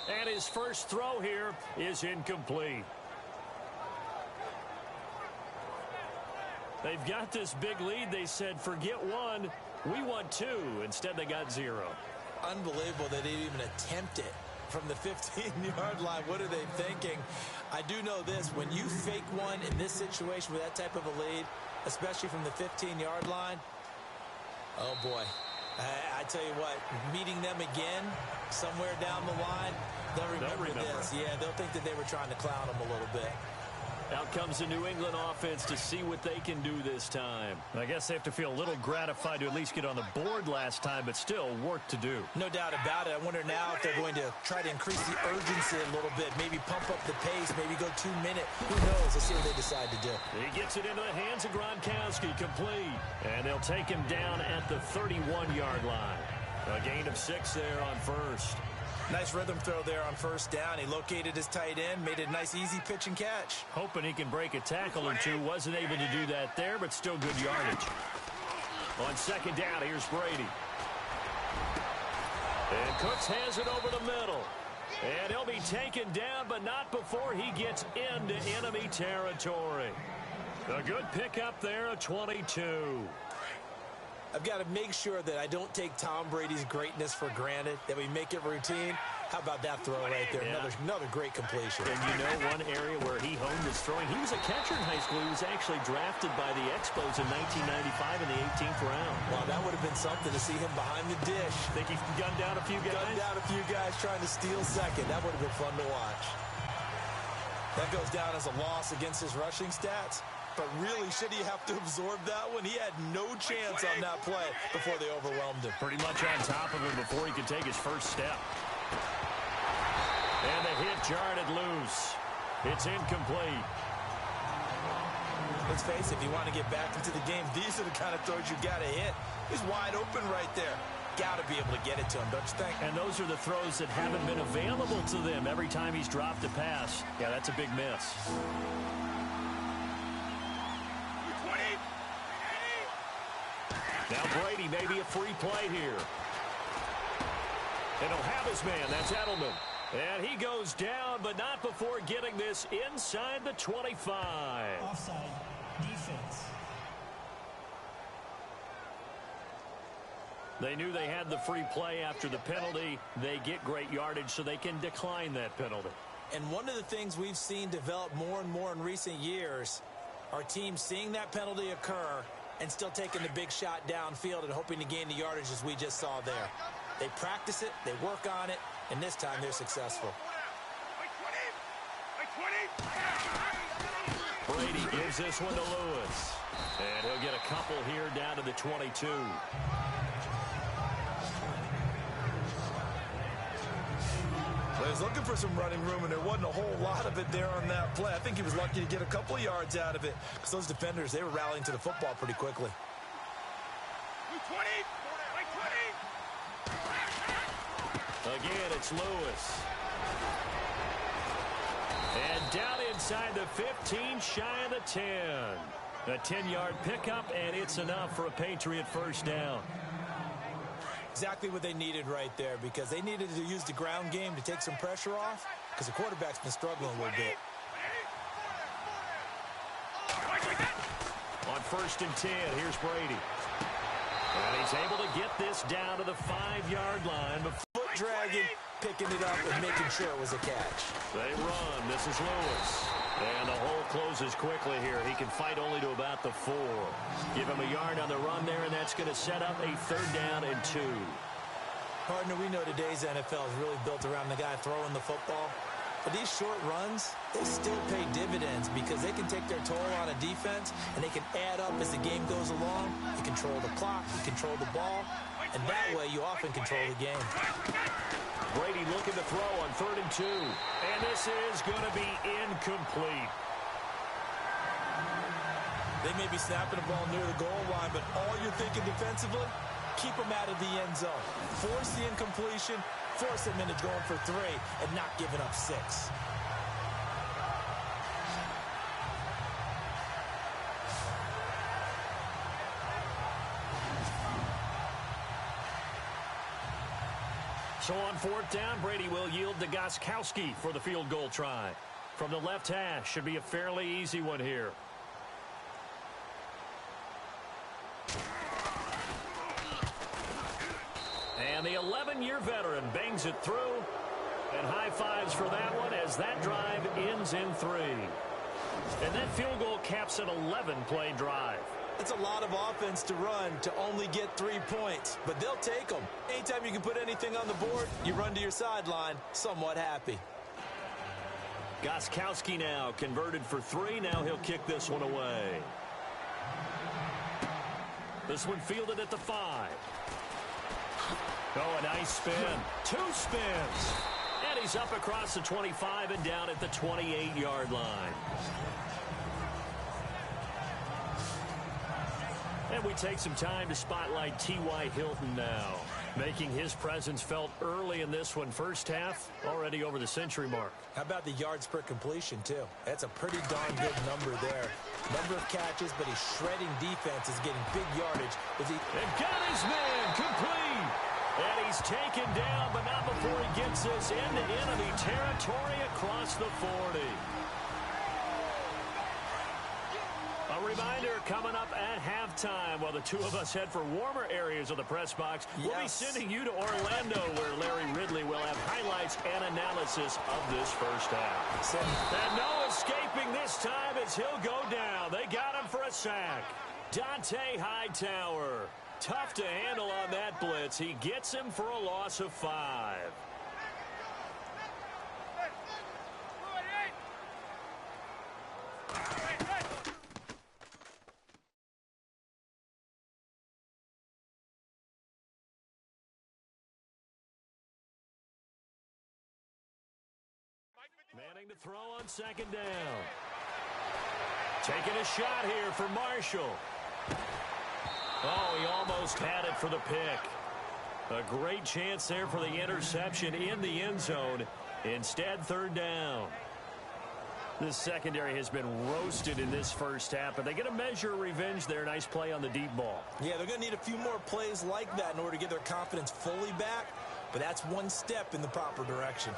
And his first throw here is incomplete. They've got this big lead. They said, forget 1, we want 2. Instead, they got 0.
Unbelievable they didn't even attempt it from the 15-yard line. What are they thinking? I do know this. When you fake one in this situation with that type of a lead, especially from the 15-yard line. Oh, boy. I tell you what, meeting them again somewhere down the line, they'll remember this. Yeah, they'll think that they were trying to clown them a little bit.
Out comes the New England offense to see what they can do this time.
I guess they have to feel a little gratified to at least get on the board last time, but still work to do.
No doubt about it. I wonder now if they're going to try to increase the urgency a little bit, maybe pump up the pace, maybe go 2 minute. Who knows? Let's see what they decide to do.
He gets it into the hands of Gronkowski, complete. And they'll take him down at the 31-yard line. A gain of 6 there on first.
Nice rhythm throw there on first down. He located his tight end, made a nice easy pitch and catch.
Hoping he can break a tackle or two. Wasn't able to do that there, but still good yardage.
On second down, here's Brady. And Cooks has it over the middle. And he'll be taken down, but not before he gets into enemy territory. A good pickup there, a 22.
I've got to make sure that I don't take Tom Brady's greatness for granted, that we make it routine. How about that throw right there?
Yeah.
Another great completion.
And you know one area where he honed his throwing, he was a catcher in high school. He was actually drafted by the Expos in 1995 in the 18th round.
Wow, that would have been something to see him behind the dish.
Think he gunned down a few guys?
Gunned down a few guys trying to steal second. That would have been fun to watch. That goes down as a loss against his rushing stats. But really, should he have to absorb that one? He had no chance on that play before they overwhelmed him.
Pretty much on top of him before he could take his first step.
And the hit jarred it loose. It's incomplete.
Let's face it, if you want to get back into the game, these are the kind of throws you got to hit. He's wide open right there. Got to be able to get it to him, don't you think?
And those are the throws that haven't been available to them every time he's dropped a pass. Yeah, that's a big miss. Now Brady, maybe a free play here. And he'll have his man. That's Edelman. And he goes down, but not before getting this inside the 25.
Offside. Defense.
They knew they had the free play after the penalty. They get great yardage, so they can decline that penalty.
And one of the things we've seen develop more and more in recent years are teams seeing that penalty occur and still taking the big shot downfield and hoping to gain the yardage as we just saw there. They practice it, they work on it, and this time they're successful.
Brady gives this one to Lewis. And he'll get a couple here down to the 22.
Well, he was looking for some running room, and there wasn't a whole lot of it there on that play. I think he was lucky to get a couple of yards out of it because those defenders, they were rallying to the football pretty quickly.
Again, it's Lewis. And down inside the 15, shy of the 10. A 10-yard pickup, and it's enough for a Patriot first down.
Exactly what they needed right there, because they needed to use the ground game to take some pressure off because the quarterback's been struggling a little bit.
On first and 10, here's Brady. And he's able to get this down to the 5-yard line.
Foot dragging, picking it up, and making sure it was a catch.
They run. This is Lewis. And the hole closes quickly here. He can fight only to about the 4. Give him a yard on the run there, and that's going to set up a 3rd down and 2.
Partner, we know today's NFL is really built around the guy throwing the football. But these short runs, they still pay dividends because they can take their toll on a defense, and they can add up as the game goes along. You control the clock, you control the ball, and that way you often control the game.
Brady looking to throw on 3rd and 2. And this is going to be incomplete.
They may be snapping the ball near the goal line, but all you're thinking defensively, keep them out of the end zone. Force the incompletion, force them into going for 3, and not giving up 6.
So on 4th down, Brady will yield to Gostkowski for the field goal try. From the left hash, should be a fairly easy one here. And the 11-year veteran bangs it through. And high fives for that one as that drive ends in 3. And that field goal caps an 11-play drive.
It's a lot of offense to run to only get 3 points, but they'll take them. Anytime you can put anything on the board, you run to your sideline somewhat happy.
Gostkowski now converted for 3. Now he'll kick this one away. This one fielded at the 5. Oh, a nice spin. 2 spins. And he's up across the 25 and down at the 28-yard line. And we take some time to spotlight T.Y. Hilton now, making his presence felt early in this one. First half, already over the century mark.
How about the yards per completion, too? That's a pretty darn good number there. Number of catches, but he's shredding defense, is getting big yardage.
And got his man complete. And he's taken down, but not before he gets this into enemy territory across the 40. A reminder coming up at halftime while the two of us head for warmer areas of the press box. Yes. We'll be sending you to Orlando where Larry Ridley will have highlights and analysis of this first half. And no escaping this time as he'll go down. They got him for a sack. Dante Hightower. Tough to handle on that blitz. He gets him for a loss of 5. Manning to throw on second down. Taking a shot here for Marshall. Oh, he almost had it for the pick. A great chance there for the interception in the end zone. Instead, third down. This secondary has been roasted in this first half, but they get a measure of revenge there. Nice play on the deep ball. Yeah, they're going to need a few more plays like that in order to get their confidence fully back, but that's one step in the proper direction.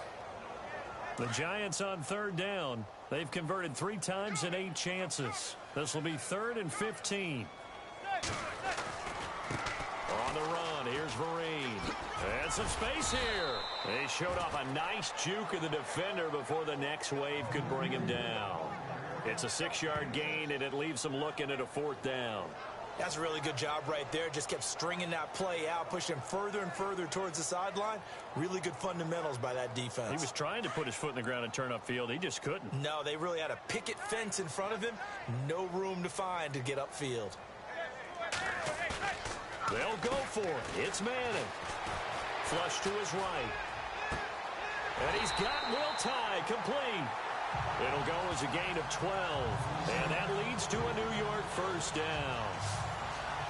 The Giants on third down. They've converted 3 times in 8 chances. This will be 3rd and 15. On the run, here's Vereen. And some space here. They showed off a nice juke of the defender before the next wave could bring him down. It's a 6-yard gain, and it leaves them looking at a 4th down. That's a really good job right there. Just kept stringing that play out, pushing him further and further towards the sideline. Really good fundamentals by that defense. He was trying to put his foot in the ground and turn upfield. He just couldn't. No, they really had a picket fence in front of him. No room to find to get upfield. They'll go for it. It's Manning. Flush to his right. And he's got Will Tye complete. It'll go as a gain of 12. And that leads to a New York first down.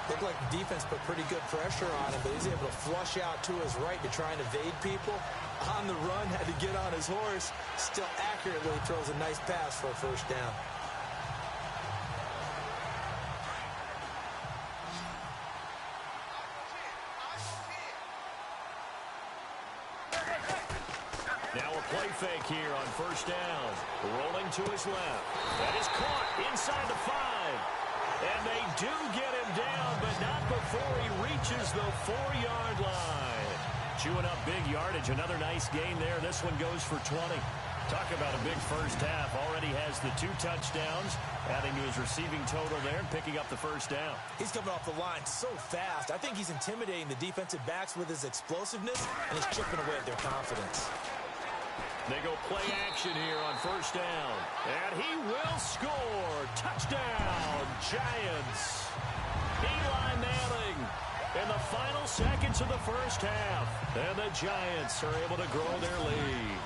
Looked like the defense put pretty good pressure on him, but he's able to flush out to his right to try and evade people. On the run, had to get on his horse. Still accurately throws a nice pass for a first down. Now a play fake here on first down. Rolling to his left. That is caught inside the 5. And they do get him down, but not before he reaches the 4-yard line. Chewing up big yardage. Another nice gain there. This one goes for 20. Talk about a big first half. Already has the 2 touchdowns, adding to his receiving total there and picking up the first down. He's coming off the line so fast. I think he's intimidating the defensive backs with his explosiveness, and he's chipping away at their confidence. They go play action here on first down. And he will score. Touchdown, Giants. Eli Manning in the final seconds of the first half. And the Giants are able to grow their lead.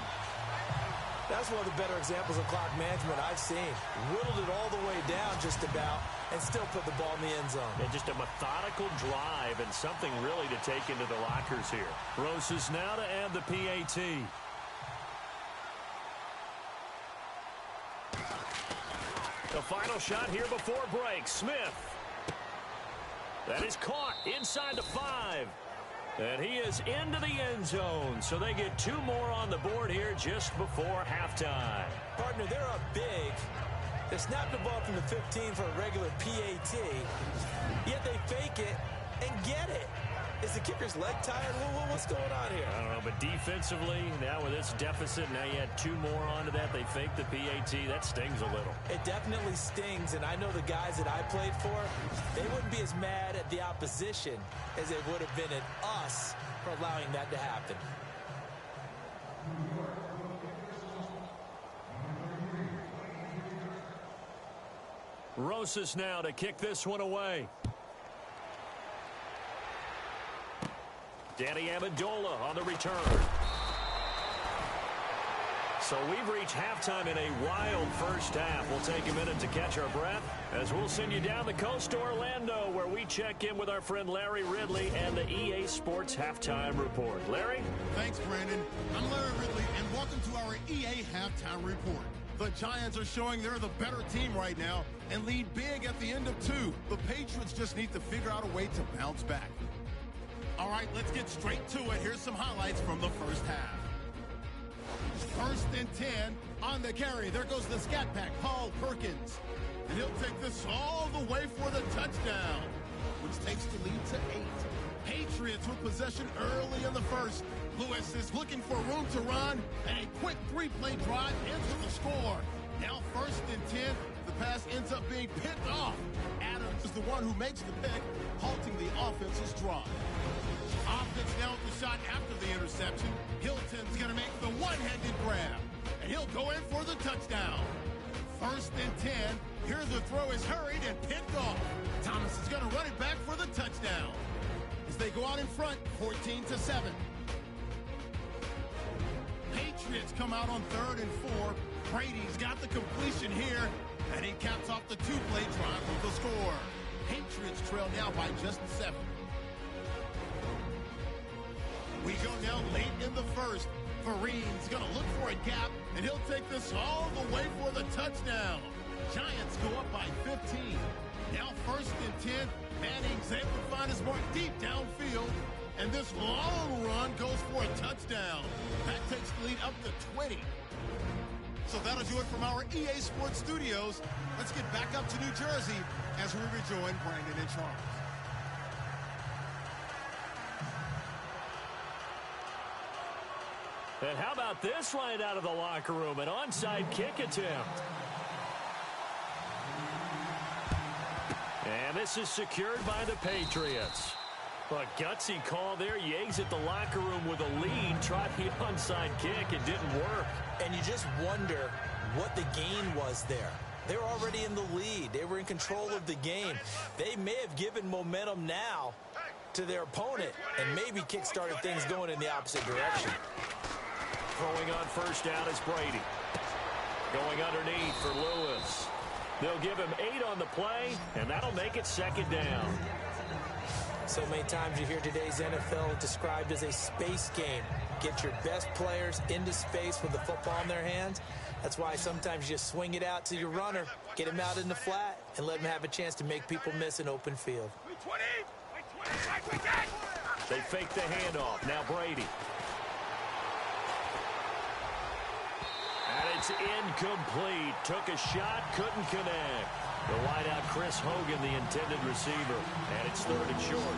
That's one of the better examples of clock management I've seen. Whittled it all the way down just about and still put the ball in the end zone. And just a methodical drive and something really to take into the lockers here. Roses now to add the PAT. The final shot here before break. Smith. That is caught inside the 5. And he is into the end zone. So they get 2 more on the board here just before halftime. Partner, they're up big. They snap the ball from the 15 for a regular PAT. Yet they fake it and get it. It's
Is the kicker's leg tired? What's going on here?
I don't know, but defensively, now with this deficit, now you add 2 more onto that. They fake the PAT. That stings a little.
It definitely stings, and I know the guys that I played for, they wouldn't be as mad at the opposition as they would have been at us for allowing that to happen.
Rosas now to kick this one away. Danny Amendola on the return. So we've reached halftime in a wild first half. We'll take a minute to catch our breath as we'll send you down the coast to Orlando, where we check in with our friend Larry Ridley and the EA Sports Halftime Report. Larry?
Thanks, Brandon. I'm Larry Ridley, and welcome to our EA Halftime Report. The Giants are showing they're the better team right now and lead big at the end of 2. The Patriots just need to figure out a way to bounce back. All right, let's get straight to it. Here's some highlights from the first half. 1st and 10 on the carry. There goes the scat back, Paul Perkins. And he'll take this all the way for the touchdown, which takes the lead to 8. Patriots with possession early in the first. Lewis is looking for room to run, and a quick 3-play drive into the score. Now 1st and 10, the pass ends up being picked off. Adams is the one who makes the pick, halting the offense's drive. Offense now with the shot after the interception. Hilton's going to make the one-handed grab, and he'll go in for the touchdown. 1st and 10. Here the throw is hurried and picked off. Thomas is going to run it back for the touchdown as they go out in front, 14-7. Patriots come out on 3rd and 4. Brady's got the completion here, and he caps off the 2-play drive with the score. Patriots trail now by just 7. We go now late in the first. Vereen's going to look for a gap, and he'll take this all the way for the touchdown. Giants go up by 15. Now 1st and 10. Manning's able to find his mark deep downfield, and this long run goes for a touchdown. That takes the lead up to 20. So that'll do it from our EA Sports Studios. Let's get back up to New Jersey as we rejoin Brandon and Charles.
And how about this right out of the locker room? An onside kick attempt. And this is secured by the Patriots. A gutsy call there. You exit the locker room with a lead. Tried the onside kick. It didn't work.
And you just wonder what the gain was there. They were already in the lead. They were in control of the game. They may have given momentum now to their opponent and maybe kick-started things going in the opposite direction.
Throwing on 1st down is Brady. Going underneath for Lewis. They'll give him 8 on the play, and that'll make it 2nd down.
So many times you hear today's NFL described as a space game. Get your best players into space with the football in their hands. That's why sometimes you just swing it out to your runner, get him out in the flat, and let him have a chance to make people miss an open field.
They fake the handoff. Now Brady. And it's incomplete. Took a shot, couldn't connect. The wideout, Chris Hogan, the intended receiver. And it's 3rd and short.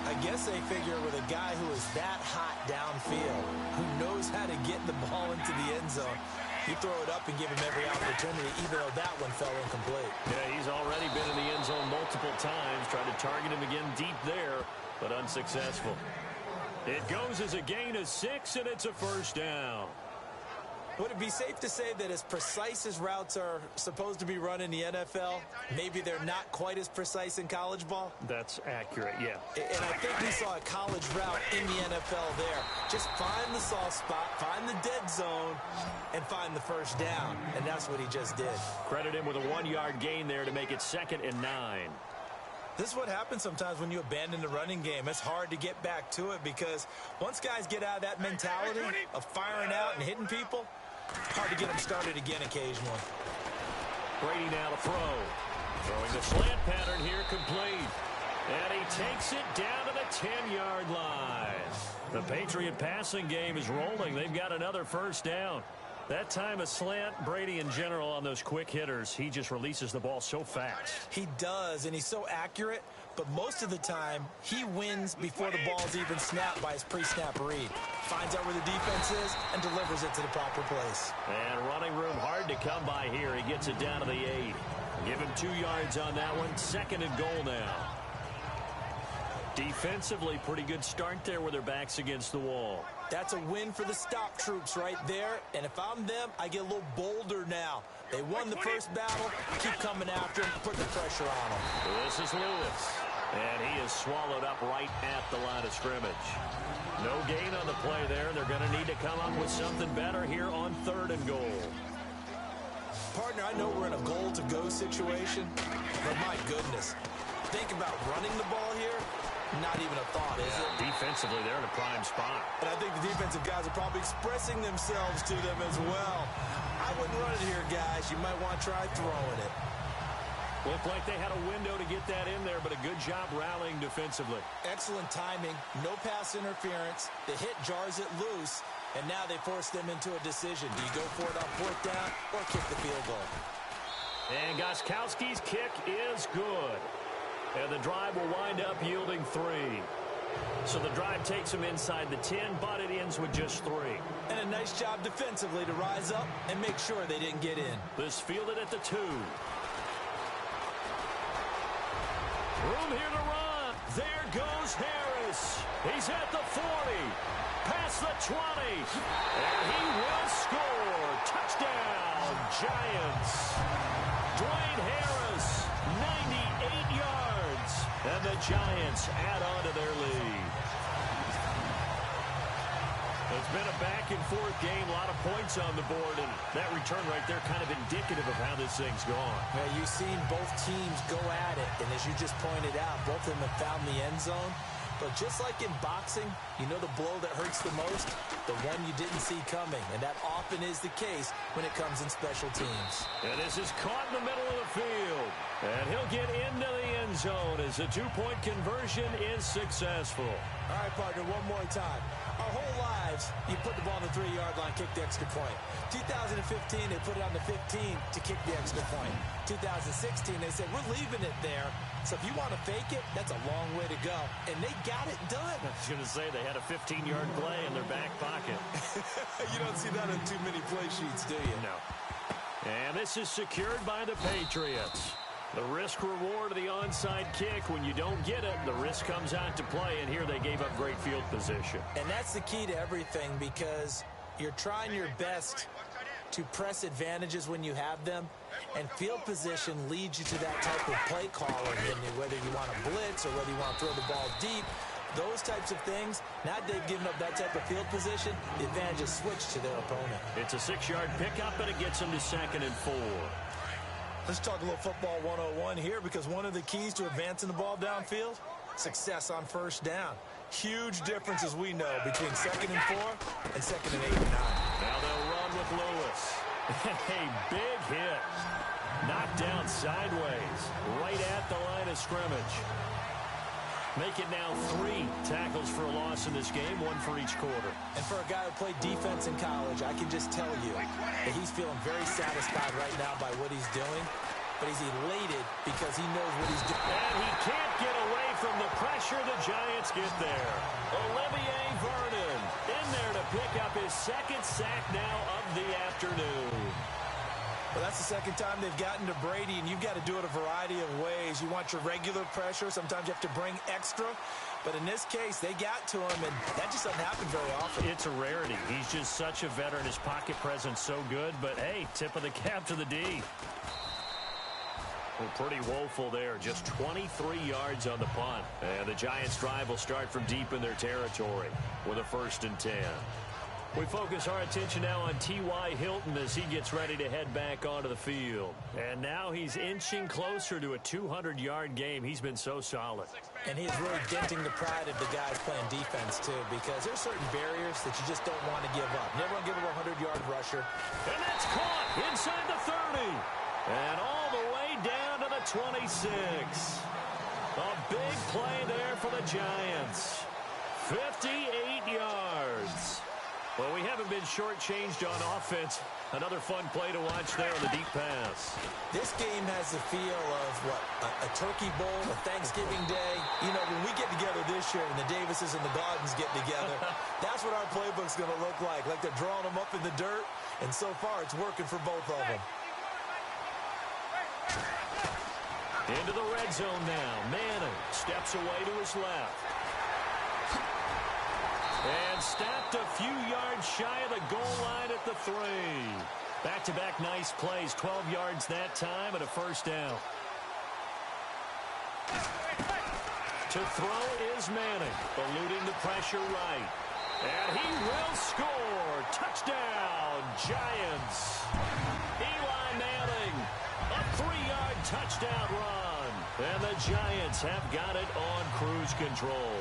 I guess they figure with a guy who is that hot downfield, who knows how to get the ball into the end zone, you throw it up and give him every opportunity, even though that one fell incomplete.
Yeah, he's already been in the end zone multiple times. Tried to target him again deep there, but unsuccessful. It goes as a gain of 6, and it's a 1st down.
Would it be safe to say that as precise as routes are supposed to be run in the NFL, maybe they're not quite as precise in college ball?
That's accurate, yeah.
And I think we saw a college route in the NFL there. Just find the soft spot, find the dead zone, and find the 1st down. And that's what he just did.
Credit him with a 1-yard gain there to make it 2nd and 9.
This is what happens sometimes when you abandon the running game. It's hard to get back to it because once guys get out of that mentality of firing out and hitting people, hard to get them started again occasionally.
Brady now to throw. Throwing the slant pattern here complete. And he takes it down to the 10-yard line. The Patriot passing game is rolling. They've got another 1st down. That time a slant, Brady in general on those quick hitters, he just releases the ball so fast.
He does, and he's so accurate. but most of the time, he wins before the ball's even snapped by his pre-snap read. Finds out where the defense is and delivers it to the proper place.
And running room hard to come by here. He gets it down to the 8. Give him 2 yards on that one. 2nd and goal now. Defensively, pretty good start there with their backs against the wall.
That's a win for the stop troops right there. And if I'm them, I get a little bolder now. They won the first battle. Keep coming after him. Put the pressure on him.
This is Lewis. And he is swallowed up right at the line of scrimmage. No gain on the play there. They're going to need to come up with something better here on 3rd and goal.
Partner, I know we're in a goal-to-go situation, but my goodness. Think about running the ball here. Not even a thought, is it?
Defensively, they're in a prime spot.
And I think the defensive guys are probably expressing themselves to them as well. I wouldn't run it here, guys. You might want to try throwing it.
Looked like they had a window to get that in there, but a good job rallying defensively.
Excellent timing. No pass interference. The hit jars it loose, and now they force them into a decision. Do you go for it on 4th down or kick the field goal?
And Gostkowski's kick is good. And the drive will wind up yielding 3. So the drive takes them inside the 10, but it ends with just 3.
And a nice job defensively to rise up and make sure they didn't get in.
This fielded at the 2. Room here to run. There goes Harris. He's at the 40. Past the 20. And he will score. Touchdown, Giants. Dwayne Harris, 98 yards. And the Giants add on to their lead. It's been a back-and-forth game, a lot of points on the board, and that return right there kind of indicative of how this thing's gone.
Well, you've seen both teams go at it, and as you just pointed out, both of them have found the end zone. But just like in boxing, you know the blow that hurts the most? The one you didn't see coming, and that often is the case when it comes in special teams.
And this is caught in the middle of the field. And he'll get into the end zone as the 2-point conversion is successful.
All right, partner, one more time. Our whole lives, you put the ball on the 3-yard line, kick the extra point. 2015, they put it on the 15 to kick the extra point. 2016, they said, we're leaving it there. So if you want to fake it, that's a long way to go. And they got it done.
I was going to say they had a 15-yard play in their back pocket.
You don't see that on too many play sheets, do you?
No. And this is secured by the Patriots. The risk-reward of the onside kick, when you don't get it, the risk comes out to play, and here they gave up great field position.
And that's the key to everything, because you're trying your best to press advantages when you have them, and field position leads you to that type of play calling, whether you want to blitz or whether you want to throw the ball deep. Those types of things, now they've given up that type of field position, the advantage is switched to their opponent.
It's a 6-yard pickup, and it gets them to 2nd and 4.
Let's talk a little football 101 here, because one of the keys to advancing the ball downfield, success on 1st down. Huge difference, as we know, between 2nd and 4 and 2nd and 8 or 9.
Now they'll run with Lewis. A big hit. Knocked down sideways, right at the line of scrimmage. Make it now 3 tackles for a loss in this game, 1 for each quarter.
And for a guy who played defense in college, I can just tell you that he's feeling very satisfied right now by what he's doing. But he's elated because he knows what he's doing.
And he can't get away from the pressure. The Giants get there. Olivier Vernon in there to pick up his 2nd sack now of the afternoon.
Well, that's the 2nd time they've gotten to Brady, and you've got to do it a variety of ways. You want your regular pressure. Sometimes you have to bring extra. But in this case, they got to him, and that just doesn't happen very often.
It's a rarity. He's just such a veteran. His pocket presence so good. But, hey, tip of the cap to the D. Well, pretty woeful there. Just 23 yards on the punt. And the Giants' drive will start from deep in their territory with a 1st and 10. We focus our attention now on T.Y. Hilton as he gets ready to head back onto the field. And now he's inching closer to a 200-yard game. He's been so solid.
And he's really denting the pride of the guys playing defense, too, because there's certain barriers that you just don't want to give up. Never want to give up a 100-yard rusher.
And that's caught inside the 30. And all the way down to the 26. A big play there for the Giants. 58 yards. Well, we haven't been shortchanged on offense.
Another fun play to watch there on the deep pass.
This game has the feel of, a turkey bowl, a Thanksgiving day. You know, when we get together this year and the Davises and the Gardens get together, that's what our playbook's going to look like. Like they're drawing them up in the dirt, and so far it's working for both of them.
Into the red zone now. Manning steps away to his left. And stopped a few yards shy of the goal line at the 3. Back-to-back nice plays. 12 yards that time and a first down. To throw is Manning. Eluding the pressure right. And he will score. Touchdown, Giants. Eli Manning. A 3-yard touchdown run. And the Giants have got it on cruise control.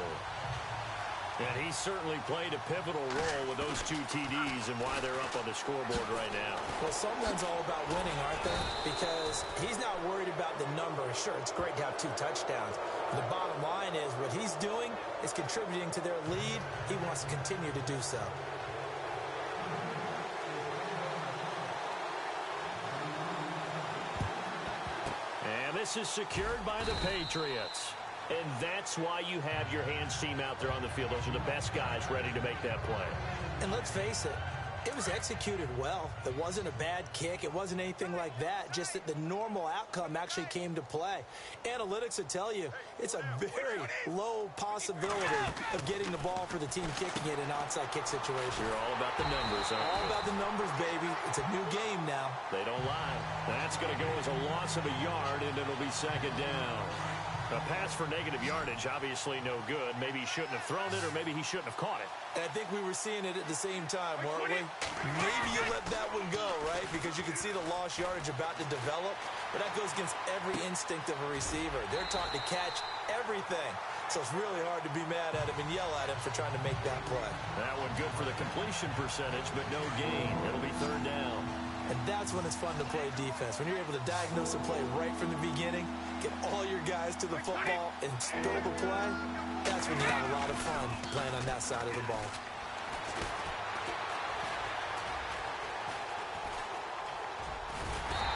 And he certainly played a pivotal role with those 2 TDs and why they're up on the scoreboard right now.
Well, someone's all about winning, aren't they? Because he's not worried about the number. Sure, it's great to have 2 touchdowns. But the bottom line is what he's doing is contributing to their lead. He wants to continue to do so.
And this is secured by the Patriots. And that's why you have your hands team out there on the field. Those are the best guys ready to make that play.
And let's face it, it was executed well. It wasn't a bad kick. It wasn't anything like that. Just that the normal outcome actually came to play. Analytics will tell you it's a very low possibility of getting the ball for the team kicking it in an onside kick situation.
You're all about the numbers, huh?
All about the numbers, baby. It's a new game now.
They don't lie. That's going to go as a loss of a yard, and it'll be second down. A pass for negative yardage, obviously no good. Maybe he shouldn't have thrown it, or maybe he shouldn't have caught it.
And I think we were seeing it at the same time, weren't we? Maybe you let that one go, right? Because you can see the lost yardage about to develop. But that goes against every instinct of a receiver. They're taught to catch everything. So it's really hard to be mad at him and yell at him for trying to make that play.
That one good for the completion percentage, but no gain. It'll be third down.
And that's when it's fun to play defense. When you're able to diagnose a play right from the beginning, get all your guys to the football and spill the play, that's when you have a lot of fun playing on that side of the ball.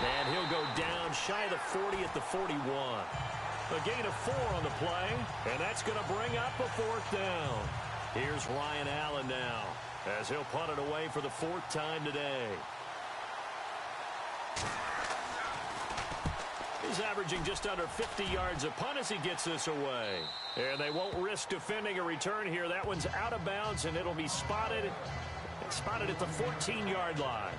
And he'll go down shy of the 40 at the 41. A gain of 4 on the play, and that's going to bring up a fourth down. Here's Ryan Allen now, as he'll punt it away for the 4th time today. He's averaging just under 50 yards a punt as he gets this away. And they won't risk defending a return here. That one's out of bounds, and it'll be spotted at the 14-yard line.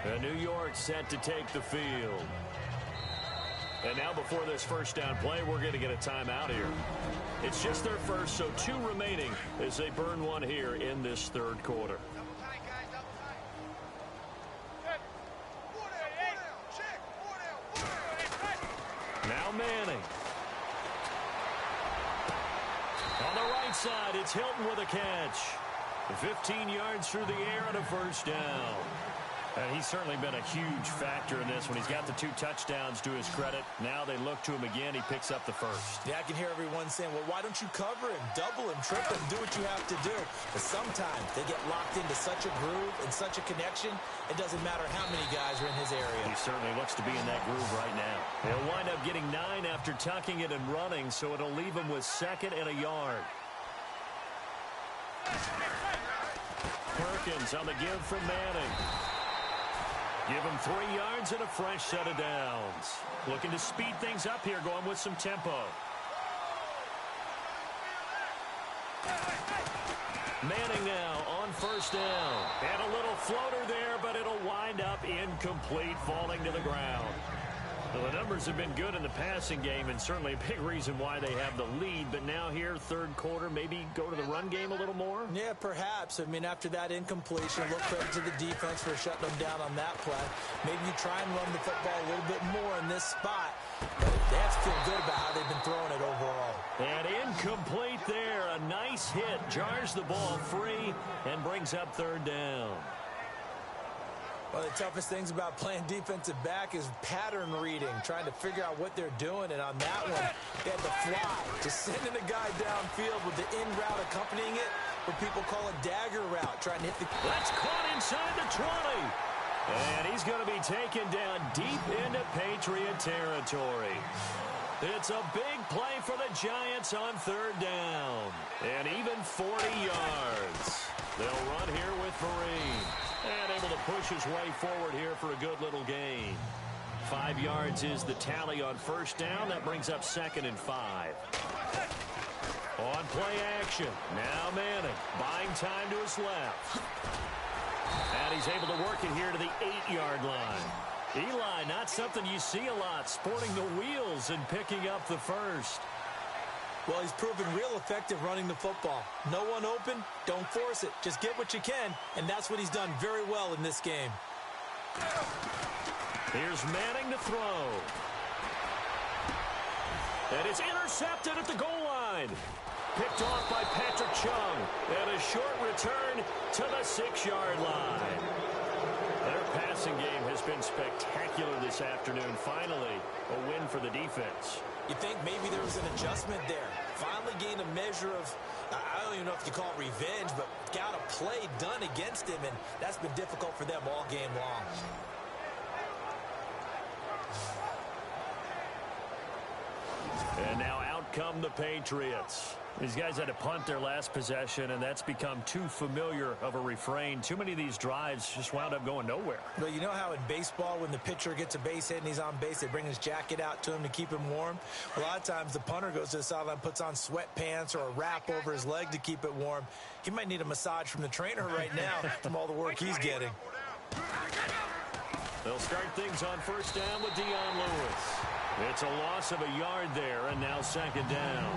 And New York set to take the field. And now before this first down play, we're going to get a timeout here. It's just their first, so 2 remaining as they burn one here in this third quarter. Now Manning. On the right side, it's Hilton with a catch. 15 yards through the air and a first down. And he's certainly been a huge factor in this when he's got the 2 touchdowns to his credit. Now they look to him again. He picks up the first.
Yeah, I can hear everyone saying, well, why don't you cover him, double him, triple him, do what you have to do. But sometimes they get locked into such a groove and such a connection, it doesn't matter how many guys are in his area.
He certainly looks to be in that groove right now. He'll wind up getting 9 after tucking it and running, so it'll leave him with 2nd and a yard. Perkins on the give from Manning. Give him 3 yards and a fresh set of downs. Looking to speed things up here, going with some tempo. Manning now on first down. And a little floater there, but it'll wind up incomplete, falling to the ground. Well, the numbers have been good in the passing game, and certainly a big reason why they have the lead. But now here, third quarter, maybe go to the run game a little more?
Yeah, perhaps. I mean, after that incompletion, a little credit to the defense for shutting them down on that play. Maybe you try and run the football a little bit more in this spot. But they have to feel good about how they've been throwing it overall.
And incomplete there. A nice hit. Jars the ball free and brings up third down.
One of the toughest things about playing defensive back is pattern reading, trying to figure out what they're doing. And on that one, they had to fly, just sending a guy downfield with the in route accompanying it, what people call a dagger route, trying to hit the...
That's caught inside the 20. And he's going to be taken down deep into Patriot territory. It's a big play for the Giants on third down. And even 40 yards. They'll run here with Vereen. And able to push his way forward here for a good little gain. 5 yards is the tally on first down. That brings up 2nd and 5. On play action. Now Manning buying time to his left. And he's able to work it here to the 8-yard line. Eli, not something you see a lot, sporting the wheels and picking up the first.
Well, he's proven real effective running the football. No one open, don't force it. Just get what you can, and that's what he's done very well in this game.
Here's Manning to throw. And it's intercepted at the goal line. Picked off by Patrick Chung. And a short return to the 6-yard line. Their passing game has been spectacular this afternoon. Finally, a win for the defense.
You think maybe there was an adjustment there. Finally gained a measure of, I don't even know if you call it revenge, but got a play done against him, and that's been difficult for them all game long.
And now out come the Patriots. These guys had to punt their last possession, and that's become too familiar of a refrain. Too many of these drives just wound up going nowhere.
Well, you know how in baseball, when the pitcher gets a base hit and he's on base, they bring his jacket out to him to keep him warm? A lot of times the punter goes to the sideline, puts on sweatpants or a wrap over his leg to keep it warm. He might need a massage from the trainer right now from all the work he's getting.
They'll start things on first down with Dion Lewis. It's a loss of a yard there, and now 2nd down.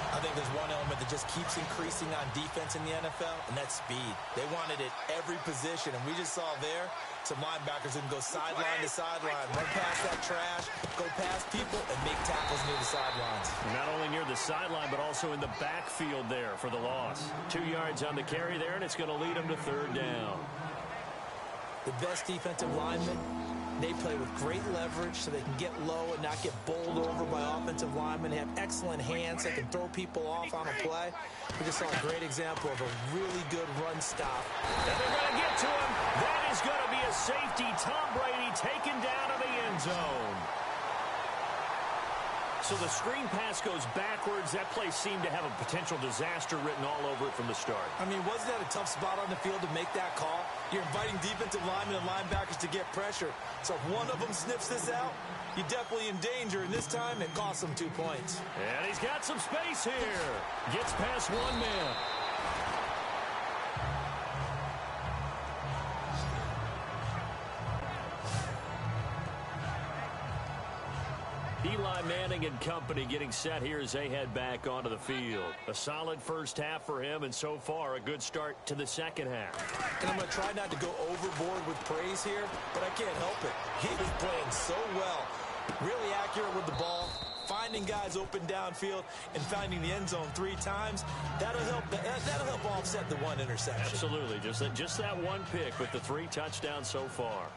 I think there's one element that just keeps increasing on defense in the NFL, and that's speed. They want it at every position, and we just saw there some linebackers who can go sideline to sideline, run past that trash, go past people, and make tackles near the sidelines.
Not only near the sideline, but also in the backfield there for the loss. 2 yards on the carry there, and it's going to lead them to 3rd down.
The best defensive linemen, they play with great leverage so they can get low and not get bowled over by offensive linemen. They have excellent hands. They can throw people off on a play. We just saw a great example of a really good run stop.
And they're going to get to him. That is going to be a safety. Tom Brady taken down to the end zone. So the screen pass goes backwards. That play seemed to have a potential disaster written all over it from the start.
I mean, wasn't that a tough spot on the field to make that call? You're inviting defensive linemen and linebackers to get pressure. So if one of them sniffs this out, you're definitely in danger. And this time, it costs them 2 points.
And he's got some space here. Gets past one man. Eli Manning and company getting set here as they head back onto the field. A solid first half for him, and so far a good start to the second half.
And I'm going to try not to go overboard with praise here, but I can't help it. He was playing so well. Really accurate with the ball, finding guys open downfield, and finding the end zone 3 times. That'll help offset the one interception.
Absolutely. Just that one pick with the 3 touchdowns so far.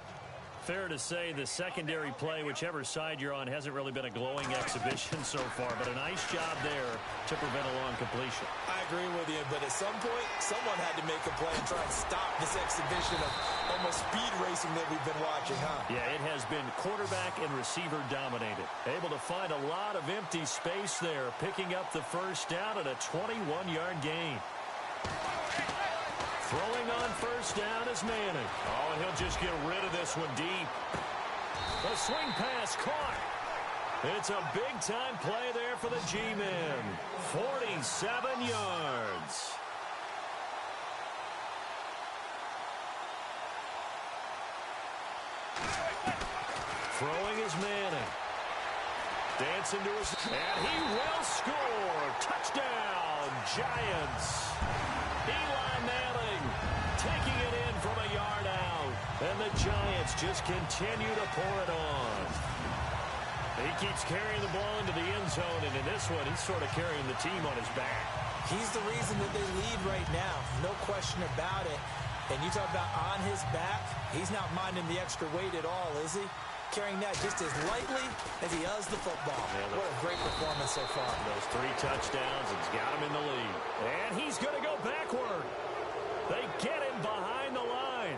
Fair to say the secondary play, whichever side you're on, hasn't really been a glowing exhibition so far, but a nice job there to prevent a long completion.
I agree with you, but at some point, someone had to make a play and try and stop this exhibition of almost speed racing that we've been watching, huh?
Yeah, it has been quarterback and receiver dominated. Able to find a lot of empty space there, picking up the first down at a 21-yard gain. Throwing on first down is Manning. Oh, and he'll just get rid of this one deep. The swing pass caught. It's a big-time play there for the G-men. 47 yards. Throwing is Manning. Dancing to his... And he will score. Touchdown, Giants. Eli Manning taking it in from a yard out. And the Giants just continue to pour it on. He keeps carrying the ball into the end zone, and in this one, he's sort of carrying the team on his back.
He's the reason that they lead right now. No question about it. And you talk about on his back, he's not minding the extra weight at all, is he? Carrying that just as lightly as he does the football. Yeah, what a great performance so far.
Those 3 touchdowns, it's got him in the lead. And he's going to go backward. They get him behind the line.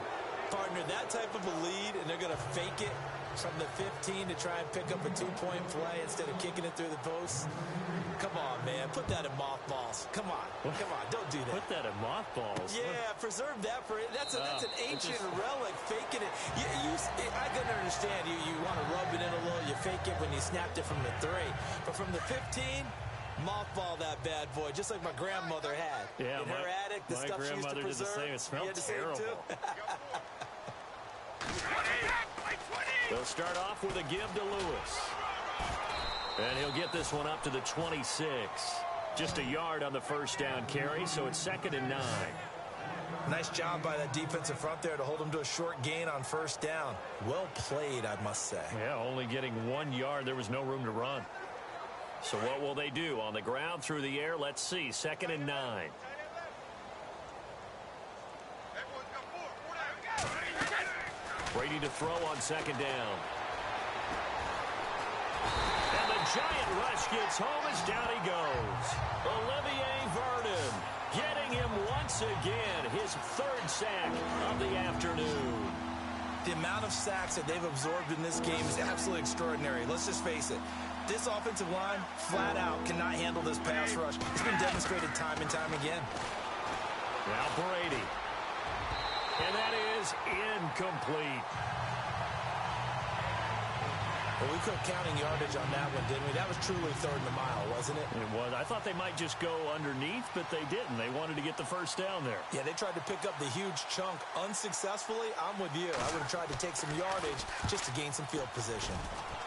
Partner, that type of a lead, and they're going to fake it from the 15 to try and pick up a 2-point play instead of kicking it through the post. Come on, man. Put that in mothballs. Come on. Come on. Don't do that.
Put that in mothballs?
Yeah, preserve that for it. That's an ancient relic. Faking it. I can understand. You want to rub it in a little. You fake it when you snapped it from the 3. But from the 15, mothball that bad boy, just like my grandmother had.
Yeah,
in her attic, the stuff she used to preserve.
Did the same. It smelled terrible. They'll start off with a give to Lewis. And he'll get this one up to the 26. Just a yard on the first down carry, so it's 2nd and 9.
Nice job by that defensive front there to hold him to a short gain on first down. Well played, I must say.
Yeah, only getting 1 yard. There was no room to run. So what will they do? On the ground, through the air, let's see. 2nd and 9. Brady to throw on 2nd down. And the giant rush gets home as down he goes. Olivier Vernon getting him once again. His 3rd sack of the afternoon.
The amount of sacks that they've absorbed in this game is absolutely extraordinary. Let's just face it. This offensive line, flat out, cannot handle this pass rush. It's been demonstrated time and time again.
Now Brady. And that is incomplete.
Well, we quit counting yardage on that one, didn't we? That was truly 3rd and a mile, wasn't it?
It was. I thought they might just go underneath, but they didn't. They wanted to get the first down there.
Yeah, they tried to pick up the huge chunk unsuccessfully. I'm with you. I would have tried to take some yardage just to gain some field position.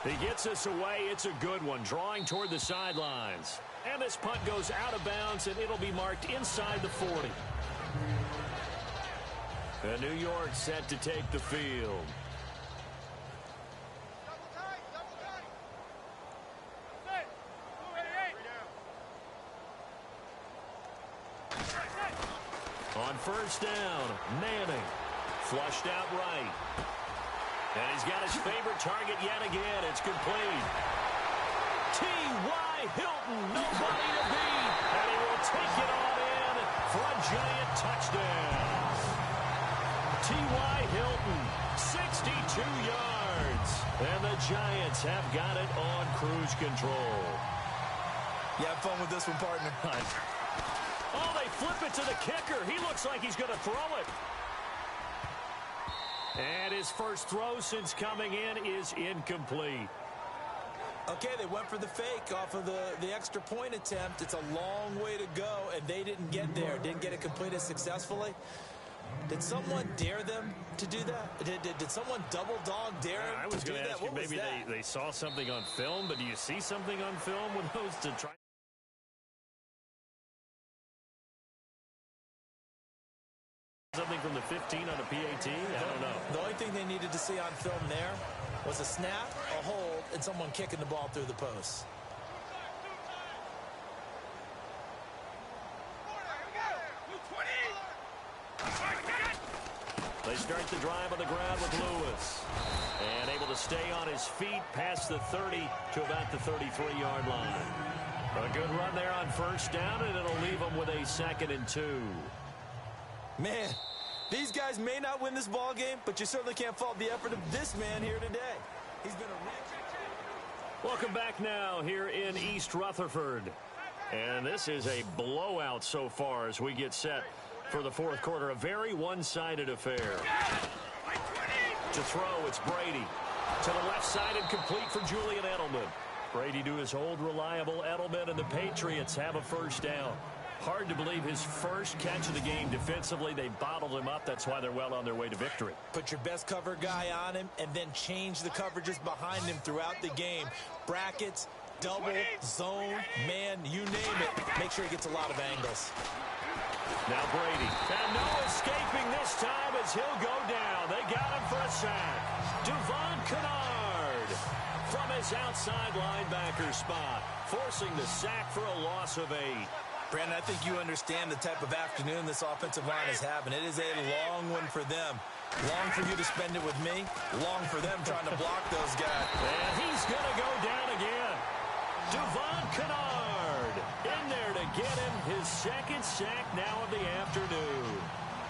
He gets us away. It's a good one, drawing toward the sidelines. And this punt goes out of bounds, and it'll be marked inside the 40. And New York set to take the field. On first down, Manning. Flushed out right. And he's got his favorite target yet again. It's complete. T.Y. Hilton, nobody to beat. And he will take it on in for a giant touchdown. T.Y. Hilton, 62 yards. And the Giants have got it on cruise control.
You have fun with this one, partner.
Oh, they flip it to the kicker. He looks like he's going to throw it. And his first throw since coming in is incomplete.
Okay, they went for the fake off of the extra point attempt. It's a long way to go, and they didn't get there. Didn't get it completed successfully. Did someone dare them to do that? Did someone double dog dare them?
I was going to ask you, maybe they saw something on film, but do you see something on film with those to try? Something from the 15 on a PAT? I don't know.
The only thing they needed to see on film there was a snap, a hold, and someone kicking the ball through the post.
They start the drive on the ground with Lewis. And able to stay on his feet past the 30 to about the 33-yard line. A good run there on first down, and it'll leave them with a 2nd and 2.
Man, these guys may not win this ball game, but you certainly can't fault the effort of this man here today. He's been a...
Welcome back now here in East Rutherford. And this is a blowout so far as we get set for the 4th quarter. A very one-sided affair. To throw, it's Brady. To the left side and complete for Julian Edelman. Brady to his old reliable Edelman, and the Patriots have a first down. Hard to believe his first catch of the game defensively. They bottled him up. That's why they're well on their way to victory.
Put your best cover guy on him and then change the coverages behind him throughout the game. Brackets, double, zone, man, you name it. Make sure he gets a lot of angles.
Now Brady. And no escaping this time as he'll go down. They got him for a sack. Devon Kennard from his outside linebacker spot, forcing the sack for a loss of 8.
Brandon, I think you understand the type of afternoon this offensive line is having. It is a long one for them. Long for you to spend it with me. Long for them trying to block those guys.
And he's going to go down again. Devon Kennard in there to get him his 2nd sack now of the afternoon.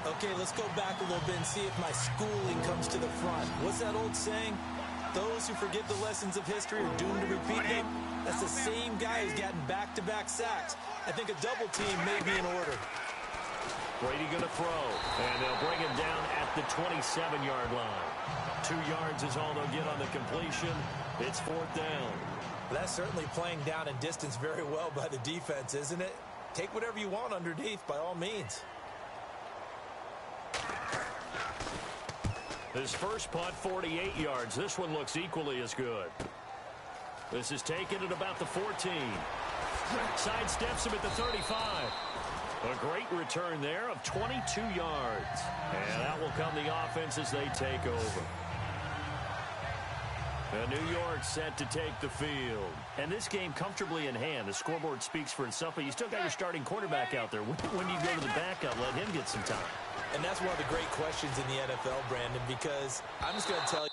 Okay, let's go back a little bit and see if my schooling comes to the front. What's that old saying? Those who forget the lessons of history are doomed to repeat them. That's the same guy who's gotten back-to-back sacks. I think a double team may be in order.
Brady going to throw, and they'll bring him down at the 27-yard line. 2 yards is all they'll get on the completion. It's 4th down.
That's certainly playing down in distance very well by the defense, isn't it? Take whatever you want underneath by all means.
His first punt, 48 yards. This one looks equally as good. This is taken at about the 14. Sidesteps him at the 35. A great return there of 22 yards. And that will come the offense as they take over. And New York set to take the field. And this game comfortably in hand. The scoreboard speaks for itself, but you still got your starting quarterback out there. When you go to the backup, let him get some time.
And that's one of the great questions in the NFL, Brandon, because I'm just going to tell you.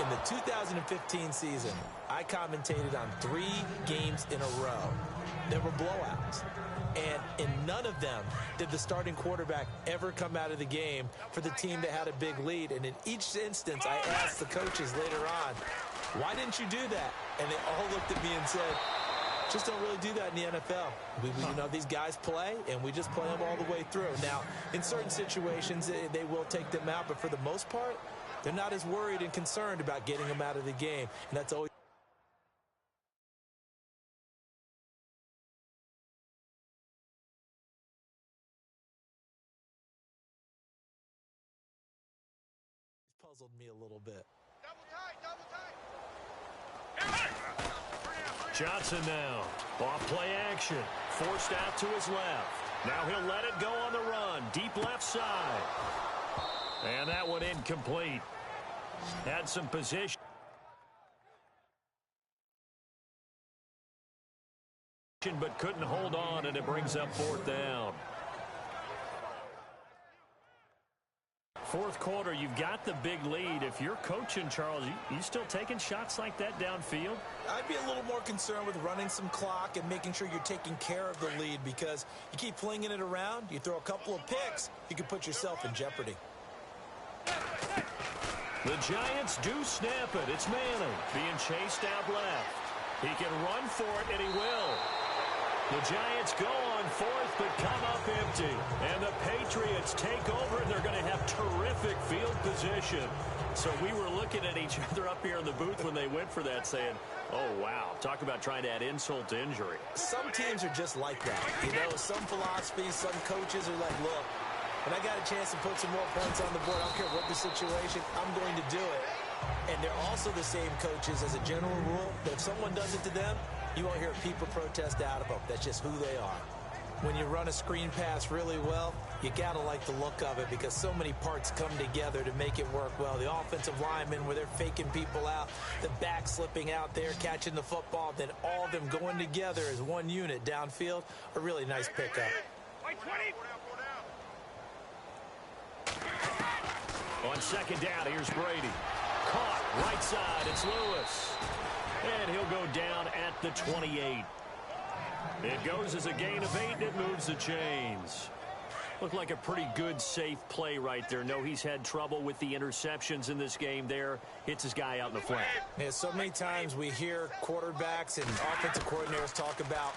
In the 2015 season, I commentated on 3 games in a row. There were blowouts. And in none of them did the starting quarterback ever come out of the game for the team that had a big lead. And in each instance, I asked the coaches later on, why didn't you do that? And they all looked at me and said, just don't really do that in the NFL. You know, these guys play, and we just play them all the way through. Now, in certain situations, they will take them out, but for the most part, they're not as worried and concerned about getting them out of the game. And that's always puzzled me a little bit.
Double tight.
Johnson now. Off play action. Forced out to his left. Now he'll let it go on the run. Deep left side. And that one incomplete. Had some position. But couldn't hold on, and it brings up 4th down. 4th quarter, you've got the big lead. If you're coaching, Charles, you still taking shots like that downfield?
I'd be a little more concerned with running some clock and making sure you're taking care of the lead, because you keep flinging it around, you throw a couple of picks, you can put yourself in jeopardy.
The Giants do snap it. It's Manning being chased out left. He can run for it, and he will. The Giants go on 4th, but come up empty. And the Patriots take over, and they're going to have terrific field position. So we were looking at each other up here in the booth when they went for that, saying, oh, wow, talk about trying to add insult to injury.
Some teams are just like that. You know, some philosophies, some coaches are like, look, when I got a chance to put some more points on the board, I don't care what the situation, I'm going to do it. And they're also the same coaches as a general rule, that if someone does it to them, you won't hear people protest out of them. That's just who they are. When you run a screen pass really well, you got to like the look of it, because so many parts come together to make it work well. The offensive linemen, where they're faking people out, the back slipping out there, catching the football, then all of them going together as one unit downfield, a really nice pickup.
On 2nd down, here's Brady. Caught, right side, it's Lewis. And he'll go down at the 28. It goes as a gain of 8, and it moves the chains. Looked like a pretty good, safe play right there. No, he's had trouble with the interceptions in this game there. Hits his guy out in the flat.
Yeah, so many times we hear quarterbacks and offensive coordinators talk about,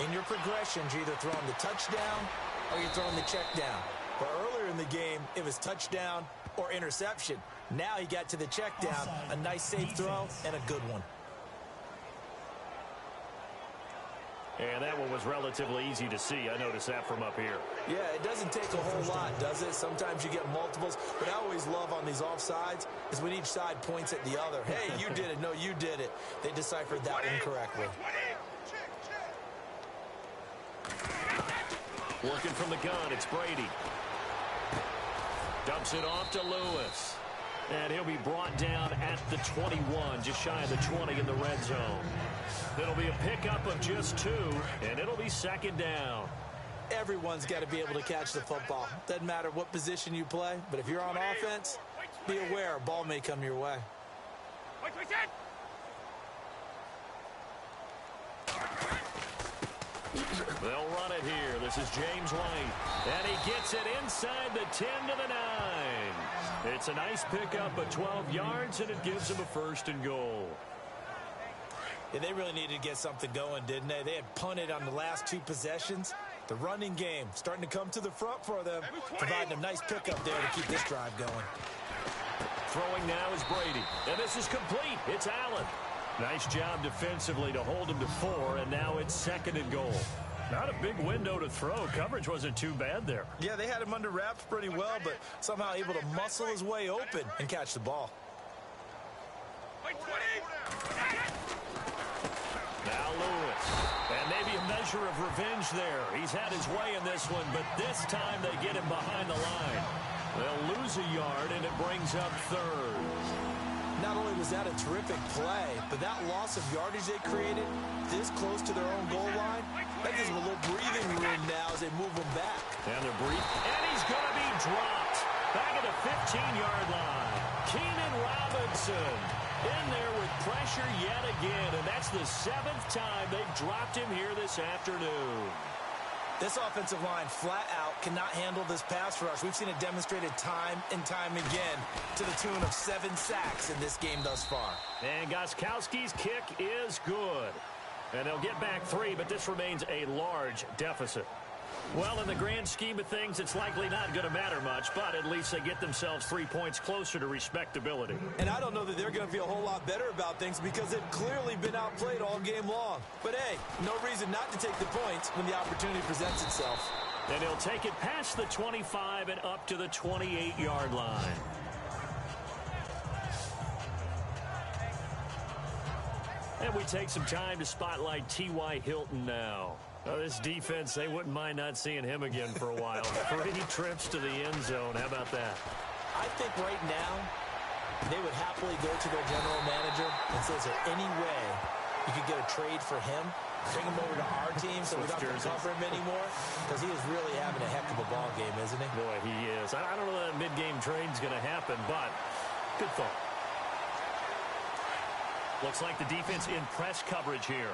in your progressions, you're either throwing the touchdown or you're throwing the check down. But earlier in the game, it was touchdown or interception. Now he got to the check down, a nice safe throw, and a good one.
And that one was relatively easy to see. I noticed that from up here.
Yeah, it doesn't take a whole lot, does it? Sometimes you get multiples. But I always love on these offsides is when each side points at the other. Hey, you did it. No, you did it. They deciphered that one correctly.
Working from the gun, it's Brady. Dumps it off to Lewis. And he'll be brought down at the 21, just shy of the 20 in the red zone. It'll be a pickup of just 2, and it'll be second down.
Everyone's got to be able to catch the football. Doesn't matter what position you play, but if you're on offense, be aware a ball may come your way.
They'll run it here. This is James White. And he gets it inside the 10 to the 9. It's a nice pickup of 12 yards, and it gives him a first and goal.
Yeah, they really needed to get something going, didn't they? They had punted on the last 2 possessions. The running game starting to come to the front for them, providing a nice pickup there to keep this drive going.
Throwing now is Brady. And this is complete. It's Allen. Nice job defensively to hold him to 4, and now it's second and goal. Not a big window to throw. Coverage wasn't too bad there.
Yeah, they had him under wraps pretty well, but somehow able to muscle his way open and catch the ball.
Now Lewis. And maybe a measure of revenge there. He's had his way in this one, but this time they get him behind the line. They'll lose a yard, and it brings up third.
Not only was that a terrific play, but that loss of yardage they created this close to their own goal line, that gives them a little breathing room now as they move them back.
And they're and he's going to be dropped back at the 15-yard line. Keenan Robinson in there with pressure yet again, and that's the 7th time they've dropped him here this afternoon.
This offensive line flat out cannot handle this pass rush. We've seen it demonstrated time and time again to the tune of 7 sacks in this game thus far.
And Gostkowski's kick is good. And they'll get back 3, but this remains a large deficit. Well, in the grand scheme of things, it's likely not going to matter much, but at least they get themselves 3 points closer to respectability.
And I don't know that they're going to feel a whole lot better about things because they've clearly been outplayed all game long. But, hey, no reason not to take the points when the opportunity presents itself.
And he'll take it past the 25 and up to the 28-yard line. And we take some time to spotlight T.Y. Hilton now. This defense, they wouldn't mind not seeing him again for a while. 3 trips to the end zone. How about that?
I think right now they would happily go to their general manager and say, is there any way you could get a trade for him? Bring him over to our team so we don't have to cover him anymore? Because he is really having a heck of a ball game, isn't he?
Boy, he is. I don't know that mid-game trade's going to happen, but good thought. Looks like the defense in press coverage here.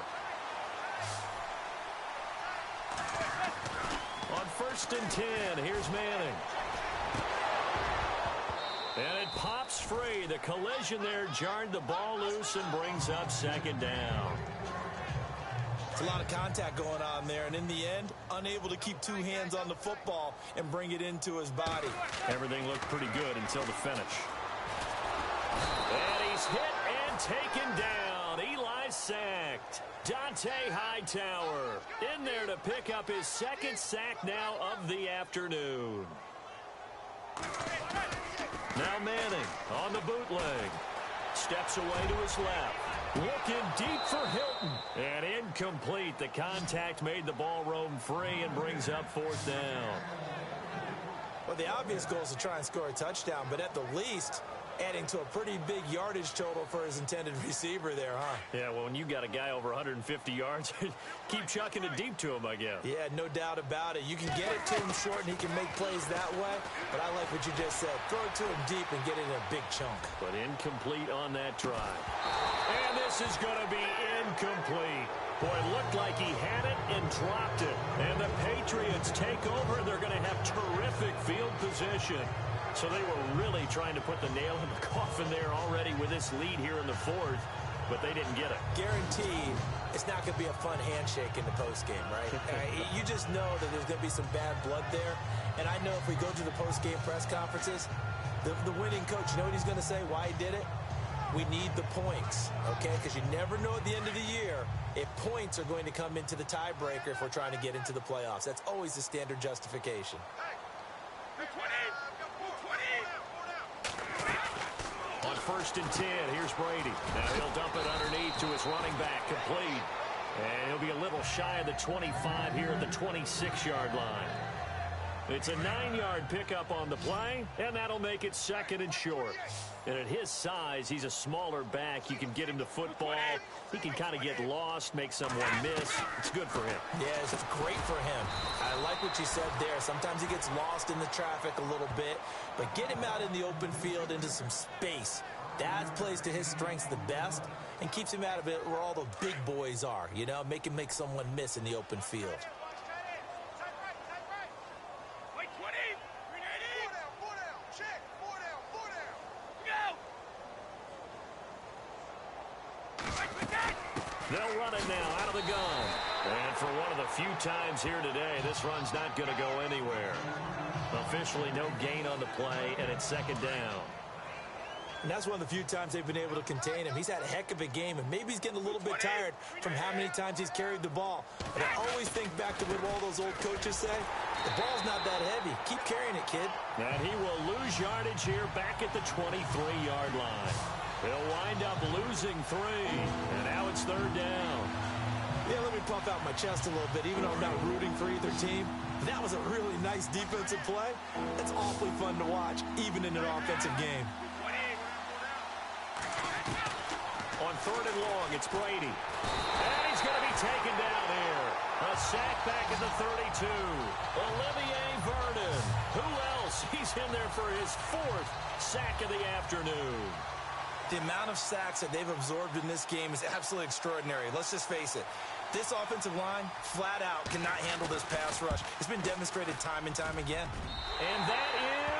On 1st and 10, here's Manning. And it pops free. The collision there jarred the ball loose and brings up second down.
It's a lot of contact going on there, and in the end, unable to keep 2 hands on the football and bring it into his body.
Everything looked pretty good until the finish. And he's hit and taken down. Eli sacked. Dante Hightower in there to pick up his 2nd sack now of the afternoon. Now Manning on the bootleg. Steps away to his left. Looking deep for Hilton. And incomplete. The contact made the ball roam free and brings up 4th down.
Well, the obvious goal is to try and score a touchdown, but at the least, adding to a pretty big yardage total for his intended receiver there, huh?
Yeah, well, when you got a guy over 150 yards, keep chucking it deep to him, I guess.
Yeah, no doubt about it. You can get it to him short, and he can make plays that way. But I like what you just said. Throw it to him deep and get it in a big chunk.
But incomplete on that drive. And this is going to be incomplete. Boy, it looked like he had it and dropped it. And the Patriots take over. They're going to have terrific field position. So they were really trying to put the nail in the coffin there already with this lead here in the 4th, but they didn't get it.
Guaranteed it's not going to be a fun handshake in the postgame, right? You just know that there's going to be some bad blood there. And I know if we go to the postgame press conferences, the winning coach, you know what he's going to say, why he did it? We need the points, okay? Because you never know at the end of the year if points are going to come into the tiebreaker if we're trying to get into the playoffs. That's always the standard justification.
On 1st and 10, here's Brady. Now he'll dump it underneath to his running back, complete. And he'll be a little shy of the 25 here at the 26-yard line. It's a 9-yard pickup on the play, and that'll make it 2nd and short. And at his size, he's a smaller back. You can get him to football. He can kind of get lost, make someone miss. It's good for him.
Yeah, it's great for him. I like what you said there. Sometimes he gets lost in the traffic a little bit, but get him out in the open field into some space. That plays to his strengths the best and keeps him out of it where all the big boys are, you know, make him make someone miss in the open field.
They'll run it now out of the gun. And for one of the few times here today, this run's not going to go anywhere. Officially no gain on the play, and it's 2nd down.
And that's one of the few times they've been able to contain him. He's had a heck of a game, and maybe he's getting a little bit tired from how many times he's carried the ball. But I always think back to what all those old coaches say. The ball's not that heavy. Keep carrying it, kid.
And he will lose yardage here back at the 23-yard line. They'll wind up losing 3, and now it's 3rd down.
Yeah, let me puff out my chest a little bit, even though I'm not rooting for either team. That was a really nice defensive play. It's awfully fun to watch, even in an offensive game.
On 3rd and long, it's Brady. And he's going to be taken down here. A sack back at the 32. Olivier Vernon. Who else? He's in there for his 4th sack of the afternoon.
The amount of sacks that they've absorbed in this game is absolutely extraordinary. Let's just face it. This offensive line, flat out, cannot handle this pass rush. It's been demonstrated time and time again.
And that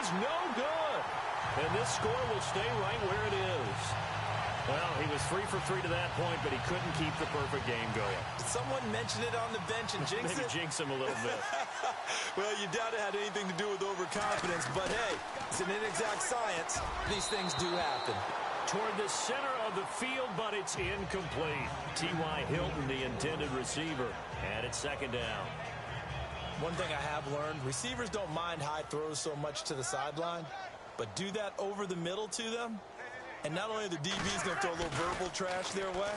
is no good. And this score will stay right where it is. Well, he was 3 for 3 to that point, but he couldn't keep the perfect game going.
Did someone mention it on the bench and jinx
Maybe
it?
jinx him a little bit.
Well, you doubt it had anything to do with overconfidence, but hey, it's an inexact science. These things do happen.
Toward the center of the field, but it's incomplete. T.Y. Hilton, the intended receiver, and it's 2nd down.
One thing I have learned, receivers don't mind high throws so much to the sideline, but do that over the middle to them, and not only are the DBs going to throw a little verbal trash their way,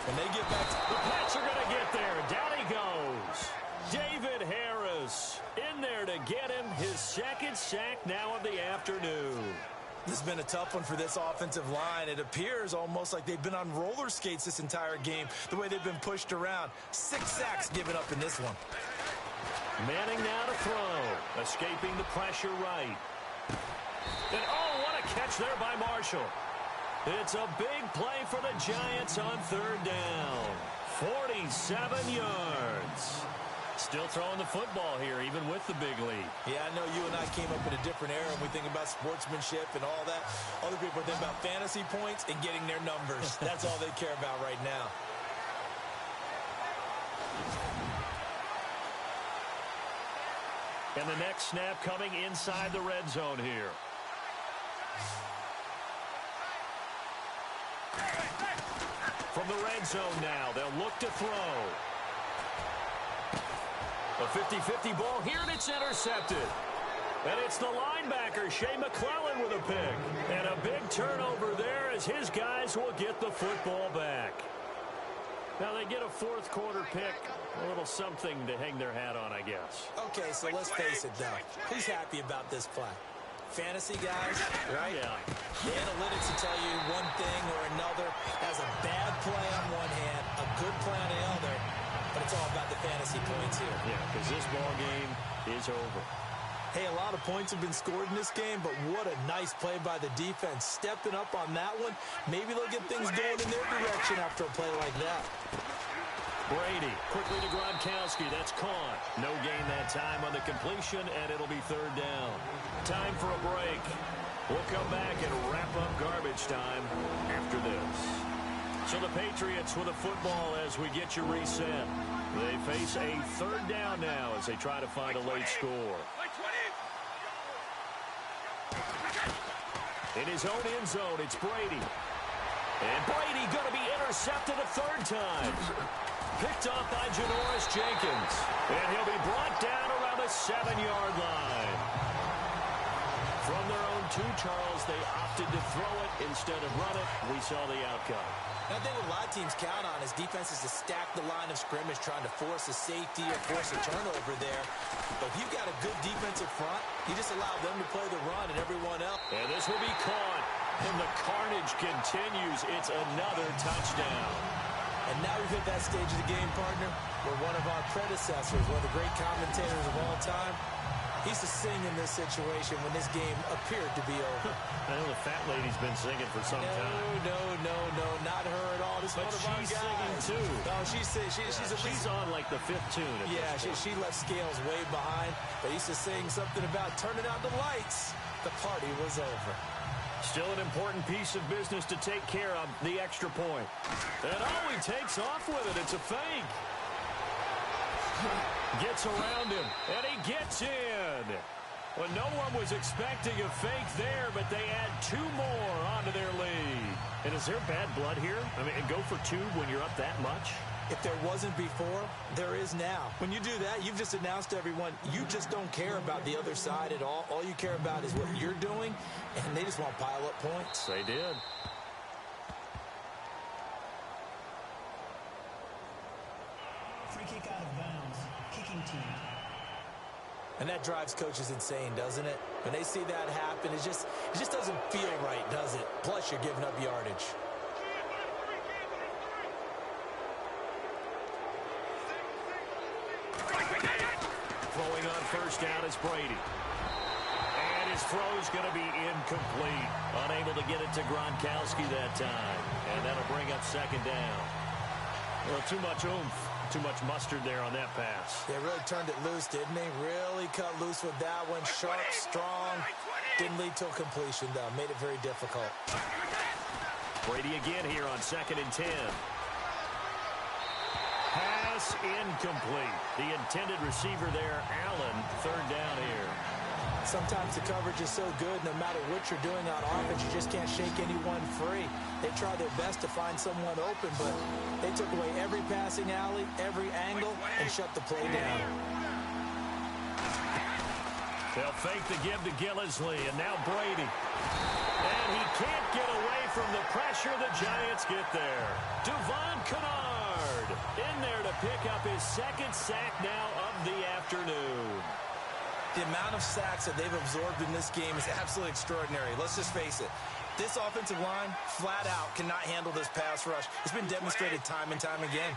when they get back to...
The Pats are going to get there. Down he goes. David Harris in there to get him his 2nd sack now of the afternoon.
This has been a tough one for this offensive line. It appears almost like they've been on roller skates this entire game, the way they've been pushed around. 6 sacks given up in this one.
Manning now to throw. Escaping the pressure right. And oh, what a catch there by Marshall. It's a big play for the Giants on 3rd down. 47 yards. Still throwing the football here, even with the big lead.
Yeah, I know you and I came up in a different era, and we think about sportsmanship and all that. Other people think about fantasy points and getting their numbers. That's all they care about right now.
And the next snap coming inside the red zone here. From the red zone now, they'll look to throw. A 50-50 ball here, and it's intercepted. And it's the linebacker, Shea McClellan, with a pick. And a big turnover there as his guys will get the football back. Now they get a 4th quarter pick. A little something to hang their hat on, I guess.
Okay, so let's face it, though. Who's happy about this play? Fantasy guys, right?
Yeah.
The analytics will tell you one thing or another. Has a bad play on one hand, a good play on the other. But it's all about the fantasy points here.
Yeah, because this ball game is over.
Hey, a lot of points have been scored in this game, but what a nice play by the defense. Stepping up on that one. Maybe they'll get things going in their direction after a play like that.
Brady quickly to Gronkowski. That's caught. No gain that time on the completion, and it'll be 3rd down. Time for a break. We'll come back and wrap up garbage time after this. So the Patriots with a football as we get you reset. They face a 3rd down now as they try to find a late score. In his own end zone, it's Brady. And Brady going to be intercepted a 3rd time. Picked off by Janoris Jenkins. And he'll be brought down around the 7-yard line. From their own
2, Charles. They opted to throw it instead of run it. We saw the outcome.
I think what a lot of teams count on is defenses to stack the line of scrimmage, trying to force a safety or force a turnover there. But if you've got a good defensive front, you just allow them to play the run and everyone else.
And this will be caught. And the carnage continues. It's another touchdown.
And now we've hit that stage of the game, partner, where one of our predecessors, one of the great commentators of all time, he used to sing in this situation when this game appeared to be over.
I know the fat lady's been singing for some time.
No, not her at all. This
but
is one of our
she's
guys.
singing too.
No, she's
on like the 5th tune.
Yeah, she left Scales way behind. But he used to sing something about turning out the lights. The party was over.
Still an important piece of business to take care of, the extra point. And he takes off with it. It's a fake. Gets around him, and he gets in. Well, no one was expecting a fake there, but they add 2 more onto their lead.
And is there bad blood here? I mean, go for 2 when you're up that much?
If there wasn't before, there is now. When you do that, you've just announced to everyone, you just don't care about the other side at all. All you care about is what you're doing, and they just want to pile up points.
They did.
Free kick out of bounds. Kicking team.
And that drives coaches insane, doesn't it? When they see that happen, it just doesn't feel right, does it? Plus, you're giving up yardage.
Throwing on first down is Brady. And his throw's going to be incomplete. Unable to get it to Gronkowski that time. And that'll bring up second down.
Well, too much oomph. Too much mustard there on that pass.
They really turned it loose, didn't they? Really cut loose with that one. Sharp, strong. Didn't lead to a completion, though. Made it very difficult.
Brady again here on 2nd and 10. Pass incomplete. The intended receiver there, Allen, 3rd down here.
Sometimes the coverage is so good, no matter what you're doing on offense, you just can't shake anyone free. They try their best to find someone open, but they took away every passing alley, every angle, and shut the play down.
They'll fake the give to Gillisley, and now Brady. And he can't get away from the pressure. The Giants get there. Devon Kennard in there to pick up his 2nd sack now of the afternoon.
The amount of sacks that they've absorbed in this game is absolutely extraordinary. Let's just face it. This offensive line, flat out, cannot handle this pass rush. It's been demonstrated time and time again.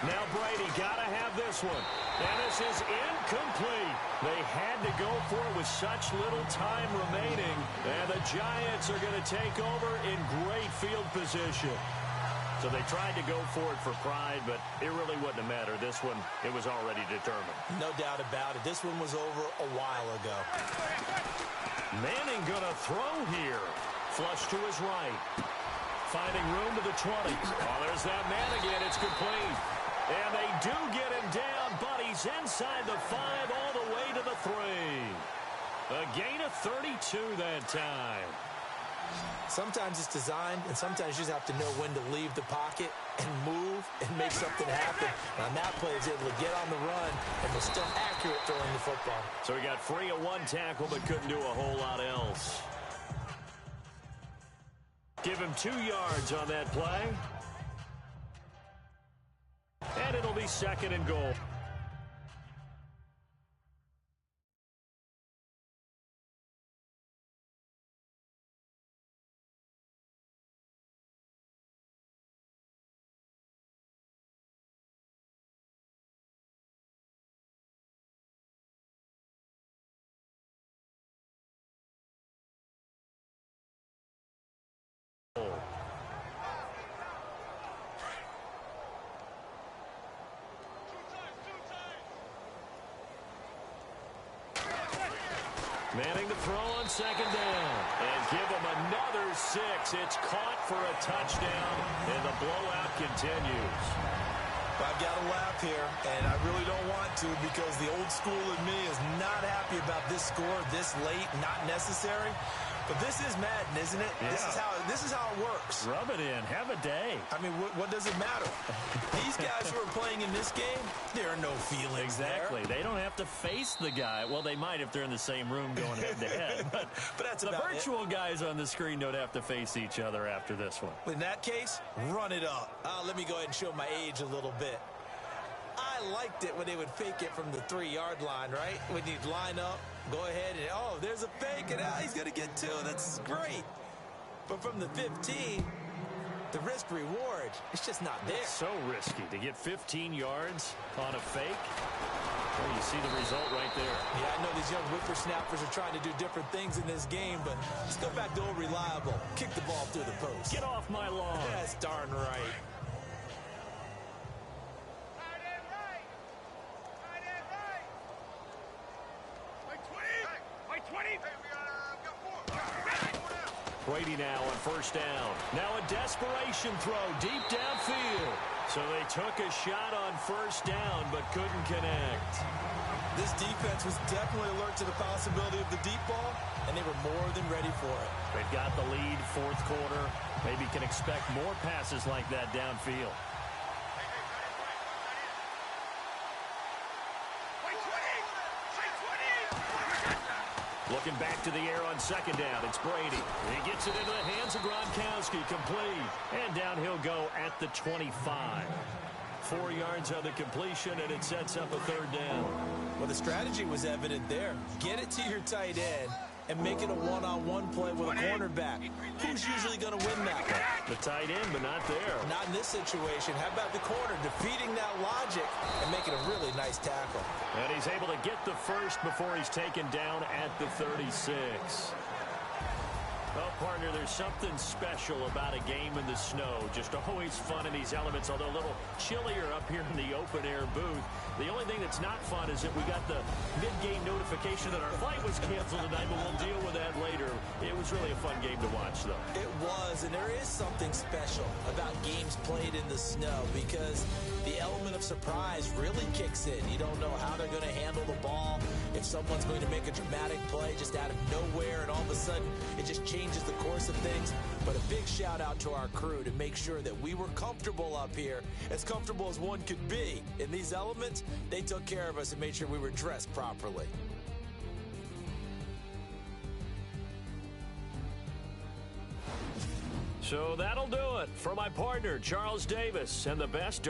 Now Brady got to have this one. And this is incomplete. They had to go for it with such little time remaining. And the Giants are going to take over in great field position. So they tried to go for it for pride, but it really wouldn't have mattered. This one, it was already determined.
No doubt about it. This one was over a while ago.
Manning going to throw here. Flush to his right. Finding room to the 20. Oh, there's that man again. It's complete. And they do get him down, but he's inside the 5 all the way to the 3. A gain of 32 that time.
Sometimes it's designed, and sometimes you just have to know when to leave the pocket and move and make something happen. And on that play, he's able to get on the run, and they're still accurate throwing the football.
So he got free of 1 tackle, but couldn't do a whole lot else. Give him 2 yards on that play. And it'll be 2nd and goal. Manning to throw on 2nd down. And give him another 6. It's caught for a touchdown, and the blowout continues.
I've got to laugh here, and I really don't want to because the old school in me is not happy about this score this late, not necessary. But this is Madden, isn't it?
Yeah.
This is how it works.
Rub it in. Have a day.
I mean, what does it matter? These guys who are playing in this game, there are no feelings
Exactly. They don't have to face the guy. Well, they might if they're in the same room going head-to-head. But
that's
the
about
virtual guys on the screen don't have to face each other after this one.
In that case, run it up. Let me go ahead and show my age a little bit. I liked it when they would fake it from the 3-yard line, right? When you'd line up, go ahead and, oh, there's a fake, and he's going to get 2. That's great. But from the 15, the risk-reward, it's just not there.
It's so risky to get 15 yards on a fake. Well, you see the result right there.
Yeah, I know these young whippersnappers are trying to do different things in this game, but let's go back to old reliable. Kick the ball through the post.
Get off my lawn.
That's darn right.
Brady now on first down. Now a desperation throw deep downfield. So they took a shot on first down but couldn't connect.
This defense was definitely alert to the possibility of the deep ball, and they were more than ready for it.
They've got the lead, fourth quarter. Maybe can expect more passes like that downfield. Looking back to the air on second down. It's Brady. He gets it into the hands of Gronkowski. Complete. And down he'll go at the 25. 4 yards on the completion, and it sets up a third down.
Well, the strategy was evident there. Get it to your tight end and make it a one-on-one play with a cornerback. Who's usually going to win that one?
The tight end, but not there.
Not in this situation. How about the corner defeating that logic and making a really nice tackle?
And he's able to get the first before he's taken down at the 36. Well, partner, there's something special about a game in the snow. Just always fun in these elements, although a little chillier up here in the open-air booth. The only thing that's not fun is that we got the mid-game notification that our flight was canceled tonight, but we'll deal with that later. It was really a fun game to watch, though.
It was, and there is something special about games played in the snow because the element of surprise really kicks in. You don't know how they're going to handle the ball, if someone's going to make a dramatic play just out of nowhere, and all of a sudden it just changes the course of things. But a big shout out to our crew to make sure that we were comfortable up here, as comfortable as one could be. In these elements, they took care of us and made sure we were dressed properly.
So that'll do it for my partner, Charles Davis, and the best